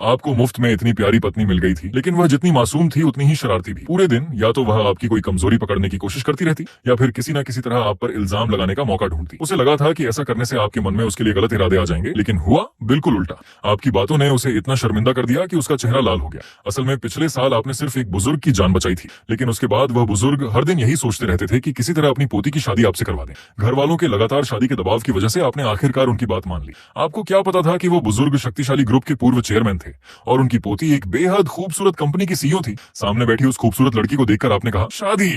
आपको मुफ्त में इतनी प्यारी पत्नी मिल गई थी, लेकिन वह जितनी मासूम थी उतनी ही शरारती भी। पूरे दिन या तो वह आपकी कोई कमजोरी पकड़ने की कोशिश करती रहती या फिर किसी न किसी तरह आप पर इल्जाम लगाने का मौका ढूंढती। उसे लगा था कि ऐसा करने से आपके मन में उसके लिए गलत इरादे आ जाएंगे, लेकिन हुआ बिल्कुल उल्टा। आपकी बातों ने उसे इतना शर्मिंदा कर दिया कि उसका चेहरा लाल हो गया। असल में पिछले साल आपने सिर्फ एक बुजुर्ग की जान बचाई थी, लेकिन उसके बाद वह बुजुर्ग हर दिन यही सोचते रहते थे कि किसी तरह अपनी पोती की शादी आपसे करवा दें। घर वालों के लगातार शादी के दबाव की वजह से आपने आखिरकार उनकी बात मान ली। आपको क्या पता था कि वो बुजुर्ग शक्तिशाली ग्रुप के पूर्व चेयरमैन थे और उनकी पोती एक बेहद खूबसूरत कंपनी की सीईओ थी। सामने बैठी उस खूबसूरत लड़की को देखकर आपने कहा शादी,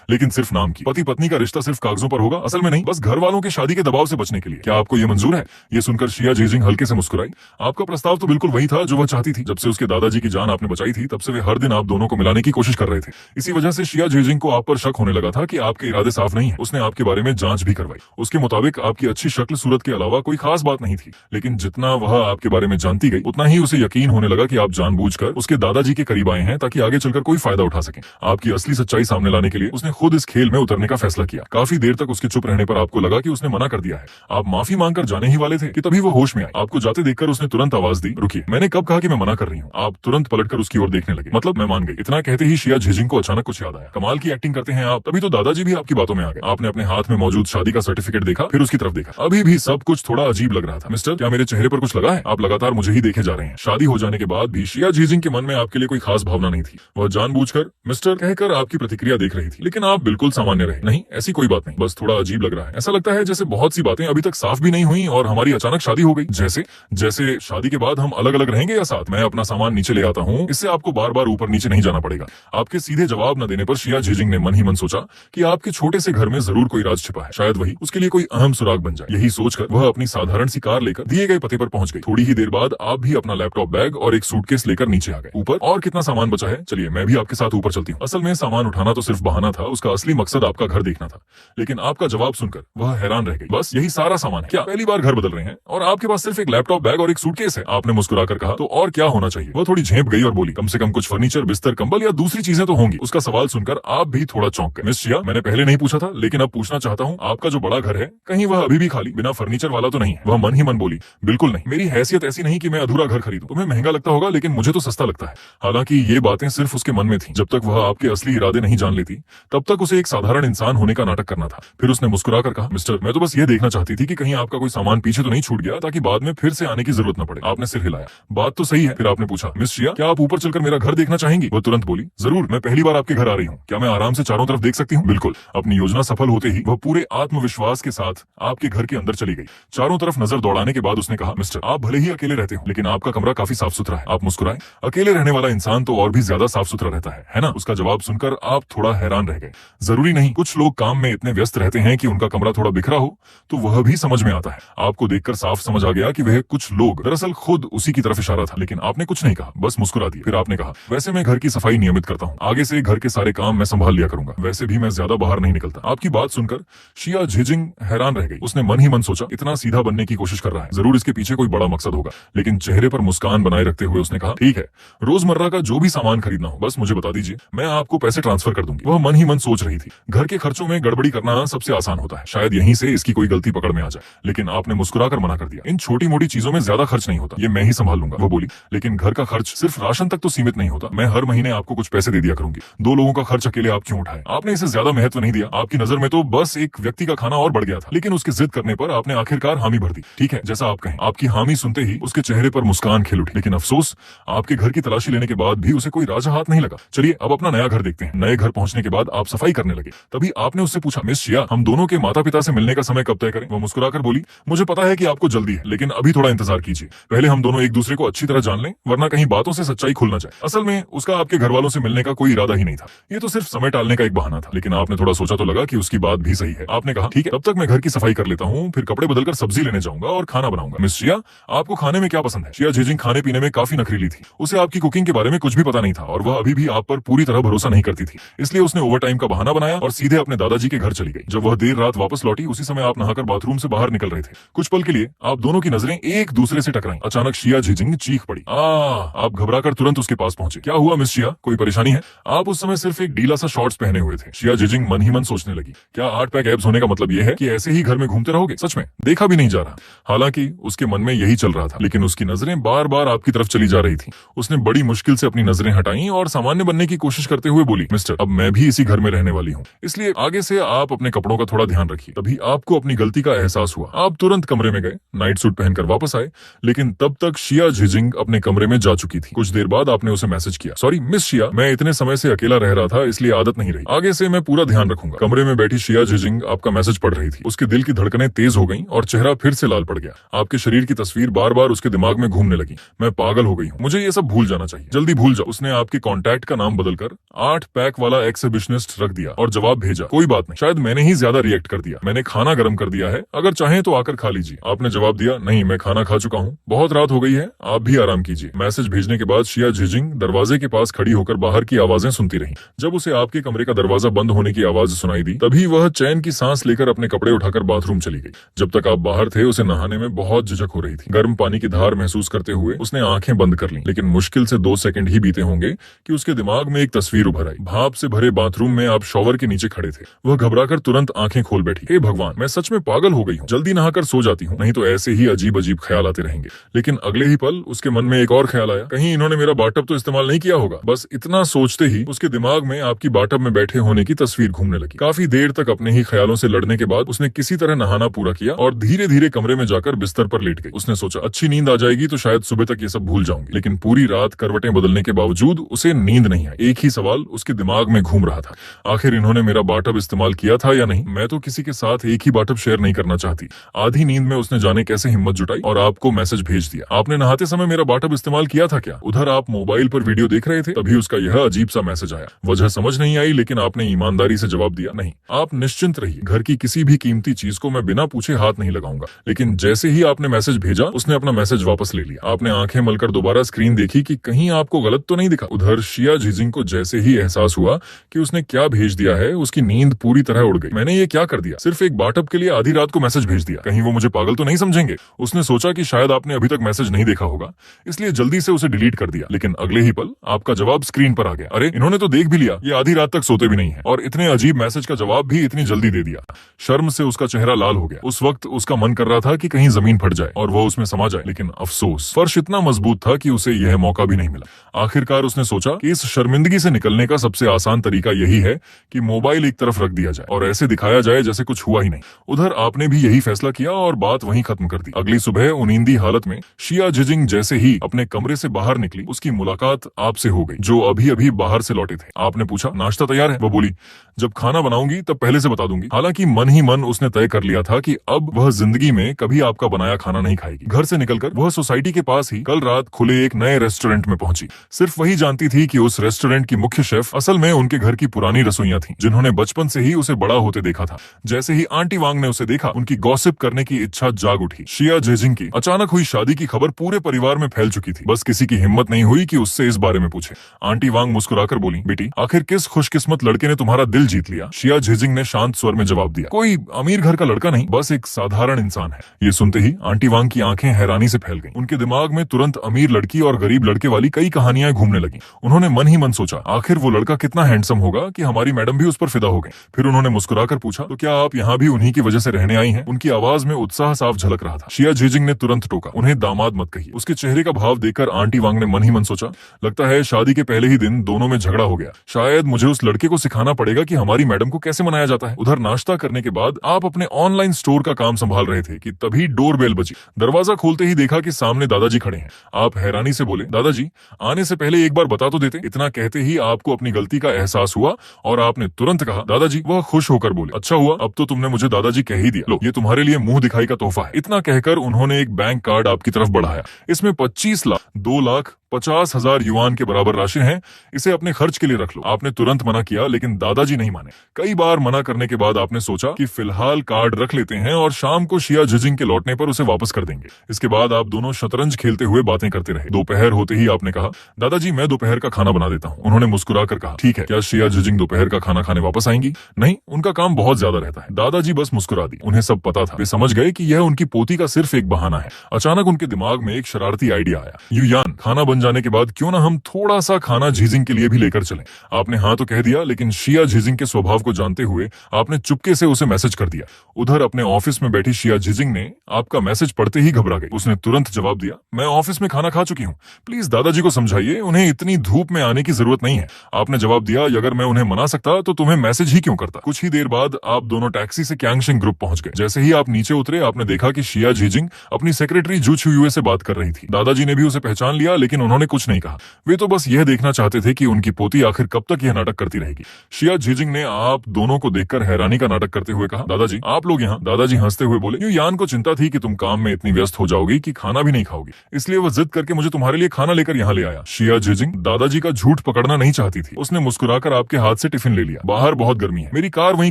लेकिन सिर्फ नाम की। पति पत्नी का रिश्ता सिर्फ कागजों पर होगा, असल में नहीं, बस घर वालों के शादी के दबाव से बचने के लिए। क्या आपको ये मंजूर है? ये सुनकर शिया झिजिंग हल्के से मुस्कुराई। आपका प्रस्ताव तो बिल्कुल वही था जो वह चाहती थी। जब से उसके दादाजी की जान आपने बचाई थी, तब से वे हर दिन आप दोनों को मिलाने की कोशिश कर रहे थे। इसी वजह से शिया झिजिंग को आप पर शक होने लगा था कि आपके इरादे साफ नहीं है। उसने आपके बारे में जांच भी करवाई। उसके मुताबिक आपकी अच्छी शक्ल सूरत के अलावा कोई खास बात नहीं थी, लेकिन जितना वह आपके बारे में जानती गई उतना ही उसे यकीन होने लगा कि आप जानबूझकर उसके दादाजी के करीब आए हैं ताकि आगे चलकर कोई फायदा उठा सकें। आपकी असली सच्चाई सामने लाने के लिए उसने खुद इस खेल में उतरने का फैसला किया। काफी देर तक उसके चुप रहने पर आपको लगा कि उसने मना कर दिया है। आप माफी मांगकर जाने ही वाले थे कि तभी वो होश में आई। आपको जाते देखकर उसने तुरंत आवाज दी, रुकिए, मैंने कब कहा कि मैं मना कर रही हूँ? आप तुरंत पलटकर उसकी ओर देखने लगे। मतलब मैं मान गई। इतना कहते ही शिया झिजिंग को अचानक कुछ याद आया। कमाल की एक्टिंग करते हैं आप। तभी तो दादाजी भी आपकी बातों में आ गए। आपने अपने हाथ में मौजूद शादी का सर्टिफिकेट देखा, फिर उसकी तरफ देखा। अभी भी सब कुछ थोड़ा अजीब लग रहा था। मिस्टर, क्या मेरे चेहरे पर कुछ लगा है? आप लगातार मुझे ही देखे जा रहे हैं। शादी हो जाने के बाद भी शिया झिजिंग के मन में आपके लिए कोई खास भावना नहीं थी। वह जानबूझकर मिस्टर कहकर आपकी प्रतिक्रिया देख रही थी, लेकिन आप बिल्कुल सामान्य रहे। नहीं, ऐसी कोई बात नहीं, बस थोड़ा अजीब लग रहा है। ऐसा लगता है जैसे बहुत सी बातें अभी तक साफ भी नहीं हुई और हमारी अचानक शादी हो गई। जैसे जैसे शादी के बाद हम अलग अलग रहेंगे या साथ? मैं अपना सामान नीचे ले आता हूँ, इससे आपको बार बार ऊपर नीचे नहीं जाना पड़ेगा। आपके सीधे जवाब न देने पर शिया झिजिंग ने मन ही मन सोचा कि आपके छोटे से घर में जरूर कोई राज छिपा है। शायद वही उसके लिए कोई अहम सुराग बन जाए। यही सोचकर वह अपनी साधारण सी कार लेकर दिए गए पते पर पहुंच गई। थोड़ी ही देर बाद आप भी अपना लैपटॉप बैग और एक सूटकेस लेकर नीचे आ गए। ऊपर और कितना सामान बचा है? चलिए मैं भी आपके साथ ऊपर चलती हूँ। असल में सामान उठाना तो सिर्फ बहाना था, उसका असली मकसद आपका घर देखना था। लेकिन आपका जवाब सुनकर वह हैरान रह गई। बस यही सारा सामान है? क्या पहली बार घर बदल रहे हैं और आपके पास सिर्फ एक लैपटॉप बैग और एक सूटकेस है? आपने मुस्कुराकर कहा, तो और क्या होना चाहिए? वह थोड़ी झेप गई और बोली, कम से कम कुछ फर्नीचर, बिस्तर, कंबल या दूसरी चीजें तो होंगी। उसका सवाल सुनकर आप भी थोड़ा चौंक गए। मिस शिया, मैंने पहले नहीं पूछा था, लेकिन अब पूछना चाहता हूँ, आपका जो बड़ा घर है कहीं वह अभी भी खाली बिना फर्नीचर वाला तो नहीं है? वह मन ही मन बोली, बिल्कुल नहीं, मेरी हैसियत ऐसी नहीं कि मैं अधूरा घर खरीदूं। तुम्हें महंगा लगता होगा, लेकिन मुझे तो सस्ता लगता है। हालांकि ये बातें सिर्फ उसके मन में थी। जब तक वह आपके असली इरादे नहीं जान लेती, तब तक उसे एक साधारण इंसान होने का नाटक करना था। फिर उसने मुस्कुराकर कहा, मिस्टर, मैं तो बस ये देखना चाहती थी कि कहीं आपका कोई सामान पीछे तो नहीं छूट गया, ताकि बाद में फिर से आने की जरूरत न पड़े। आपने सिर हिलाया। बात तो सही है। फिर आपने पूछा, मिस शिया, क्या आप ऊपर चलकर मेरा घर देखना चाहेंगी? वह तुरंत बोली, जरूर, मैं पहली बार आपके घर आ रही हूँ। क्या मैं आराम से चारों तरफ देख सकती हूँ? बिल्कुल। अपनी योजना सफल होते ही वह पूरे आत्मविश्वास के साथ आपके घर के अंदर चली गई। चारों तरफ नजर दौड़ाने के बाद उसने कहा, मिस्टर, आप भले ही अकेले रहते हो, लेकिन आपका कमरा काफी साफ सुथरा है। आप मुस्कुराए। अकेले रहने वाला इंसान तो और भी ज्यादा साफ सुथरा रहता है ना? उसका जवाब सुनकर आप थोड़ा हैरान रह गए। जरूरी नहीं, कुछ लोग काम में इतने व्यस्त रहते हैं कि उनका कमरा थोड़ा बिखरा हो तो वह भी समझ में आता है। आपको देखकर साफ समझ आ गया कि वह कुछ लोग दरअसल खुद उसी की तरफ इशारा था, लेकिन आपने कुछ नहीं कहा, बस मुस्कुरा दिया। फिर आपने कहा, वैसे मैं घर की सफाई नियमित करता हूँ, आगे से घर के सारे काम मैं संभाल लिया करूंगा। वैसे भी मैं ज्यादा बाहर नहीं निकलता। आपकी बात सुनकर शिया झिजिंग हैरान रह गई। उसने मन ही मन सोचा, इतना सीधा बनने की कोशिश कर रहा है, जरूर इसके पीछे कोई बड़ा मकसद होगा। लेकिन चेहरे पर मुस्कान बनाए रखते हुए उसने कहा, ठीक है, रोजमर्रा का जो भी सामान खरीदना हो बस मुझे बता दीजिए, मैं आपको पैसे ट्रांसफर कर दूंगी। वह मन ही मन सोच रही थी, घर के खर्चों में गड़बड़ी करना सबसे आसान होता है, शायद यहीं से इसकी कोई गलती पकड़ में आ जाए। लेकिन आपने मुस्कुराकर मना कर दिया, इन छोटी मोटी चीजों में ज्यादा खर्च नहीं होता, ये मैं ही संभाल लूंगा। वो बोली, लेकिन घर का खर्च सिर्फ राशन तक तो सीमित नहीं होता, मैं हर महीने आपको कुछ पैसे दे दिया करूंगी। 2 लोगों का खर्च अकेले आप क्यों उठाए? आपने इसे ज्यादा महत्व नहीं दिया। आपकी नजर में तो बस एक व्यक्ति का खाना और बढ़ गया था, लेकिन उसके जिद करने पर आपने आखिरकार हामी भर दी। ठीक है, जैसा आप कहें। आपकी हामी सुनते ही उसके चेहरे पर मुस्कान खिल उठी, लेकिन अफसोस, आपके घर की तलाशी लेने के बाद भी उसे कोई राजा हाथ नहीं लगा। चलिए अब अपना नया घर देखते हैं। नए घर पहुंचने के बाद आप सफाई करने लगे। तभी आपने उससे पूछा, मिस शिया, हम दोनों के माता पिता से मिलने का समय कब तय करें? वो मुस्कुराकर बोली, मुझे पता है कि आपको जल्दी है, लेकिन अभी थोड़ा इंतजार कीजिए। पहले हम दोनों एक दूसरे को अच्छी तरह जान लें, वरना कहीं बातों से सच्चाई खुल ना जाए। असल में उसका आपके घर वालों से मिलने का कोई इरादा ही नहीं था, ये तो सिर्फ समय टालने का एक बहाना था। लेकिन आपने थोड़ा सोचा तो लगा कि उसकी बात भी सही है। आपने कहा, ठीक है, तब तक मैं घर की सफाई कर लेता हूँ, फिर कपड़े बदलकर सब्जी लेने जाऊंगा और खाना बनाऊंगा। मिस शिया, आपको खाने में क्या पसंद है? शिया झिजिंग खाने पीने में काफी नखरीली थी। उसे आपकी कुकिंग के बारे में कुछ भी पता नहीं था और वह अभी भी आप पर पूरी तरह भरोसा नहीं करती थी। इसलिए उसने ओवर टाइम का बहाना बनाया और सीधे अपने दादाजी के घर चली गई। जब वह देर रात वापस लौटी, उसी समय आप नहाकर बाथरूम से बाहर निकल रहे थे। कुछ पल के लिए आप दोनों की नजरें एक दूसरे से टकराई। अचानक शिया झिजिंग चीख पड़ी। आप घबराकर तुरंत उसके पास पहुंचे। क्या हुआ मिस शिया, कोई परेशानी है? आप उस समय सिर्फ एक ढीला सा शॉर्ट्स पहने हुए थे। शिया झिजिंग मन ही मन सोचने लगी, क्या 8 पैक एब्स होने का मतलब यह है कि ऐसे ही घर में घूमते रहोगे? सच में देखा भी नहीं जा रहा। हालांकि उसके मन में यही चल रहा था, लेकिन उसकी नजरें बार बार आपकी तरफ चली जा रही थी। उसने बड़ी मुश्किल से अपनी नजरें हटाई और सामान्य बनने की कोशिश करते हुए बोली, मिस्टर, अब मैं भी इसी घर में रहने वाली हूँ, इसलिए आगे से आप अपने कपड़ों का थोड़ा ध्यान रखिए। तभी आपको अपनी गलती का एहसास हुआ। आप तुरंत कमरे में गए, नाइट सूट पहनकर वापस आए, लेकिन तब तक शिया झिजिंग अपने कमरे में जा चुकी थी। कुछ देर बाद आपने उसे मैसेज किया, सॉरी मिस शिया, मैं इतने समय से अकेला रह रहा था, इसलिए आदत नहीं रही, आगे से मैं पूरा ध्यान रखूंगा। कमरे में बैठी शिया झिजिंग आपका मैसेज पढ़ रही थी। उसके दिल की धड़कनें तेज हो गईं और चेहरा फिर से लाल पड़ गया। आपके शरीर की तस्वीर बार बार उसके दिमाग में घूमने लगी। मैं पागल हो गई हूँ, मुझे ये सब भूल जाना चाहिए, जल्दी भूल जाओ। उसने आपके कॉन्टैक्ट का नाम बदलकर 8 पैक वाला एक्सिबिशनिस्ट रख दिया और जवाब भेजा, कोई बात नहीं, शायद मैंने ही ज्यादा रिएक्ट कर दिया, मैंने खाना गर्म कर दिया है, अगर चाहें तो आकर खा लीजिए। आपने जवाब दिया, नहीं मैं खाना खा चुका हूँ, बहुत रात हो गई है, आप भी आराम कीजिए। मैसेज भेजने के बाद शिया झिजिंग दरवाजे के पास खड़ी होकर बाहर की आवाजें सुनती रही। जब उसे आपके कमरे का दरवाजा बंद होने की आवाज सुनाई दी, तभी वह चैन की सांस लेकर अपने कपड़े उठाकर बाथरूम चली गई। जब तक आप बाहर थे उसे नहाने में बहुत झिझक हो रही थी। गर्म पानी की धार महसूस करते हुए उसने आंखें बंद कर लीं, लेकिन मुश्किल से 2 सेकंड ही बीते होंगे कि उसके दिमाग में एक तस्वीर उभर आई। भाप से भरे बाथरूम में आप शॉवर के नीचे खड़े थे। वह घबराकर तुरंत आंखें खोल बैठी। हे भगवान, मैं सच में पागल हो गई हूँ, जल्दी नहाकर सो जाती हूँ, नहीं तो ऐसे ही अजीब अजीब ख्याल आते रहेंगे। लेकिन अगले ही पल उसके मन में एक और ख्याल आया, कहीं इन्होंने मेरा बाटब तो इस्तेमाल नहीं किया होगा। बस इतना सोचते ही उसके दिमाग में आपकी बाटब में बैठे होने की तस्वीर घूमने लगी। काफी देर तक अपने ही ख्यालों से लड़ने के बाद उसने किसी तरह नहाना पूरा किया और धीरे धीरे कमरे में जाकर बिस्तर पर लेट गई। उसने सोचा अच्छी नींद आ जाएगी तो शायद सुबह तक ये सब भूल जाऊंगी, लेकिन पूरी रात करवटें बदलने के बावजूद उसे नींद नहीं आई। एक ही सवाल उसके दिमाग में घूम रहा था, आखिर इन्होंने मेरा बाटब इस्तेमाल किया था या नहीं। मैं तो किसी के साथ एक ही बाटब शेयर नहीं करना चाहती। आधी नींद में उसने जाने कैसे हिम्मत जुटाई और आपको मैसेज भेज दिया, आपने नहाते समय मेरा बाटब इस्तेमाल किया था क्या। उधर आप मोबाइल पर वीडियो देख रहे थे, तभी उसका यह अजीब सा मैसेज आया। वजह समझ नहीं आई, लेकिन आपने ईमानदारी से जवाब दिया, नहीं आप निश्चिंत रहिए, घर की किसी भी कीमती चीज को मैं बिना पूछे हाथ नहीं लगाऊंगा। लेकिन जैसे ही आपने मैसेज भेजा उसने अपना मैसेज वापस ले लिया। आपने आंखें मलकर दोबारा स्क्रीन देखी कि कहीं आपको गलत तो नहीं दिखा। उधर शिया झिजिंग को जैसे ही एहसास हुआ कि उसने क्या भेज दिया है, उसकी नींद पूरी तरह उड़ गई। मैंने ये क्या कर दिया, सिर्फ एक बाटब के लिए आधी रात को मैसेज भेज दिया, कहीं वो मुझे पागल तो नहीं समझेंगे। उसने सोचा कि शायद आपने अभी तक मैसेज नहीं देखा होगा, इसलिए जल्दी से उसे डिलीट कर दिया। लेकिन अगले ही पल आपका जवाब स्क्रीन पर आ गया। अरे इन्होंने तो देख भी लिया, ये आधी रात तक सोते भी नहीं है और इतने अजीब मैसेज का जवाब भी इतनी जल्दी दे दिया। शर्म से उसका चेहरा लाल हो गया। उस वक्त उसका मन कर रहा था कि कहीं जमीन फट जाए और वो उसमें समा जाए, लेकिन अफसोस फर्श इतना मजबूत था कि उसे यह मौका भी नहीं मिला। आखिरकार उसने सोचा कि इस शर्मिंदगी से निकलने का सबसे आसान तरीका यही है कि मोबाइल एक तरफ रख दिया जाए और ऐसे दिखाया जाए जैसे कुछ हुआ ही नहीं। उधर आपने भी यही फैसला किया और बात वहीं खत्म कर दी। अगली सुबह उनींदी हालत में शिया झिजिंग जैसे ही अपने कमरे से बाहर निकली, उसकी मुलाकात आपसे हो गई, जो अभी अभी बाहर से लौटे थे। आपने पूछा, नाश्ता तैयार है। वो बोली, जब खाना बनाऊंगी तब पहले से बता दूंगी। हालांकि मन ही मन उसने तय कर लिया था कि अब वह जिंदगी में कभी आपका बनाया खाना नहीं खाएगी। घर से निकलकर वह सोसाइटी के पास ही कल रात खुले एक नए रेस्टोरेंट में पहुंची। सिर्फ वही जानती थी कि उस रेस्टोरेंट की मुख्य शेफ असल में उनके घर की पुरानी रसोइयां थीं, जिन्होंने बचपन से ही उसे बड़ा होते देखा था। जैसे ही आंटी वांग ने उसे देखा, उनकी गॉसिप करने की इच्छा जाग उठी। शिया झिजिंग की अचानक हुई शादी की खबर पूरे परिवार में फैल चुकी थी। बस किसी की हिम्मत नहीं हुई कि उससे इस बारे में पूछे। आंटी वांग मुस्कुराकर बोली, बेटी आखिर किस खुशकिस्मत लड़के ने तुम्हारा दिल जीत लिया। शिया झिजिंग ने शांत स्वर में जवाब दिया, कोई अमीर घर का लड़का नहीं, बस एक साधारण इंसान है। ये सुनते ही आंटी वांग की आंखें हैरानी से फैल गईं। उनके दिमाग में तुरंत अमीर लड़की और गरीब लड़के वाली कई कहानियां घूमने लगी। उन्होंने मन ही मन सोचा, आखिर वो लड़का कितना हैंडसम होगा कि हमारी मैडम भी उस पर फिदा हो गई। फिर उन्होंने मुस्कुराकर पूछा, तो क्या आप यहाँ भी उन्हीं की वजह से रहने आई हैं? उनकी आवाज में उत्साह साफ झलक रहा था। शिया झिजिंग ने तुरंत टोका, उन्हें दामाद मत कहिए। उसके चेहरे का भाव देखकर आंटी वांग ने मन ही मन सोचा, लगता है शादी के पहले ही दिन दोनों में झगड़ा हो गया। शायद मुझे उस लड़के को सिखाना पड़ेगा कि हमारी मैडम को कैसे मनाया जाता है। उधर नाश्ता करने के बाद आप अपने ऑनलाइन स्टोर का काम संभाल रहे थे कि तभी डोरबेल बजी। दरवाजा खोलते ही देखा कि सामने दादाजी खड़े हैं। आप हैरानी से बोले, दादाजी आने से पहले एक बार बता तो देते। इतना कहते ही आपको अपनी गलती का एहसास हुआ और आपने तुरंत कहा, दादाजी। वह खुश होकर बोले, अच्छा हुआ अब तो तुमने मुझे दादाजी कह ही दिया, लो ये तुम्हारे लिए मुंह दिखाई का तोहफा है। इतना कहकर उन्होंने एक बैंक कार्ड आपकी तरफ बढ़ाया। इसमें 25 लाख 2,50,000 युआन के बराबर राशि है, इसे अपने खर्च के लिए रख लो। आपने तुरंत मना किया, लेकिन दादाजी नहीं माने। कई बार मना करने के बाद आपने सोचा कि फिलहाल कार्ड रख लेते हैं और शाम को शिया झिजिंग के लौटने पर उसे वापस कर देंगे। इसके बाद आप दोनों शतरंज खेलते हुए बातें करते रहे। दोपहर होते ही आपने कहा, दादाजी मैं दोपहर का खाना बना देता हूँ। उन्होंने मुस्कुराकर कहा, ठीक है। क्या शिया झिजिंग दोपहर का खाना खाने वापस आएंगी? नहीं, उनका काम बहुत ज्यादा रहता है। दादाजी बस मुस्कुरा दी। उन्हें सब पता था। वे समझ गए कि यह उनकी पोती का सिर्फ एक बहाना है। अचानक उनके दिमाग में एक शरारती आइडिया आया। युयान, खाना बन बन जाने के बाद क्यों ना हम थोड़ा सा खाना झीजिंग के लिए भी लेकर चलें। आपने हाँ तो कह दिया, लेकिन शिया झीजिंग के स्वभाव को जानते हुए आपने चुपके से उसे मैसेज कर दिया। उधर अपने ऑफिस में बैठी शिया झीजिंग ने आपका मैसेज पढ़ते ही घबरा गई। उसने तुरंत जवाब दिया, मैं ऑफिस में खाना खा चुकी हूँ, प्लीज दादाजी को समझाइए, उन्हें इतनी धूप में आने की जरूरत नहीं है। आपने जवाब दिया, अगर मैं उन्हें मना सकता तो तुम्हें मैसेज ही क्यों करता। कुछ ही देर बाद आप दोनों टैक्सी से क्यांगशिंग ग्रुप पहुंच गए। जैसे ही आप नीचे उतरे आपने देखा कि शिया झीजिंग अपनी सेक्रेटरी जू छुयुए से बात कर रही थी। दादाजी ने भी उसे पहचान लिया, लेकिन उन्होंने कुछ नहीं कहा। वे तो बस यह देखना चाहते थे कि उनकी पोती आखिर कब तक यह नाटक करती रहेगी। शिया झीजिंग ने आप दोनों को देखकर हैरानी का नाटक करते हुए कहा, दादाजी आप लोग यहाँ। दादाजी हंसते हुए बोले, युयान को चिंता थी कि तुम काम में इतनी व्यस्त हो जाओगी कि खाना भी नहीं खाओगी, इसलिए वो जिद करके मुझे तुम्हारे लिए खाना लेकर यहाँ ले आया। शिया झीजिंग दादाजी का झूठ पकड़ना नहीं चाहती थी। उसने मुस्कुराकर आपके हाथ से टिफिन ले लिया। बाहर बहुत गर्मी है, मेरी कार वहीं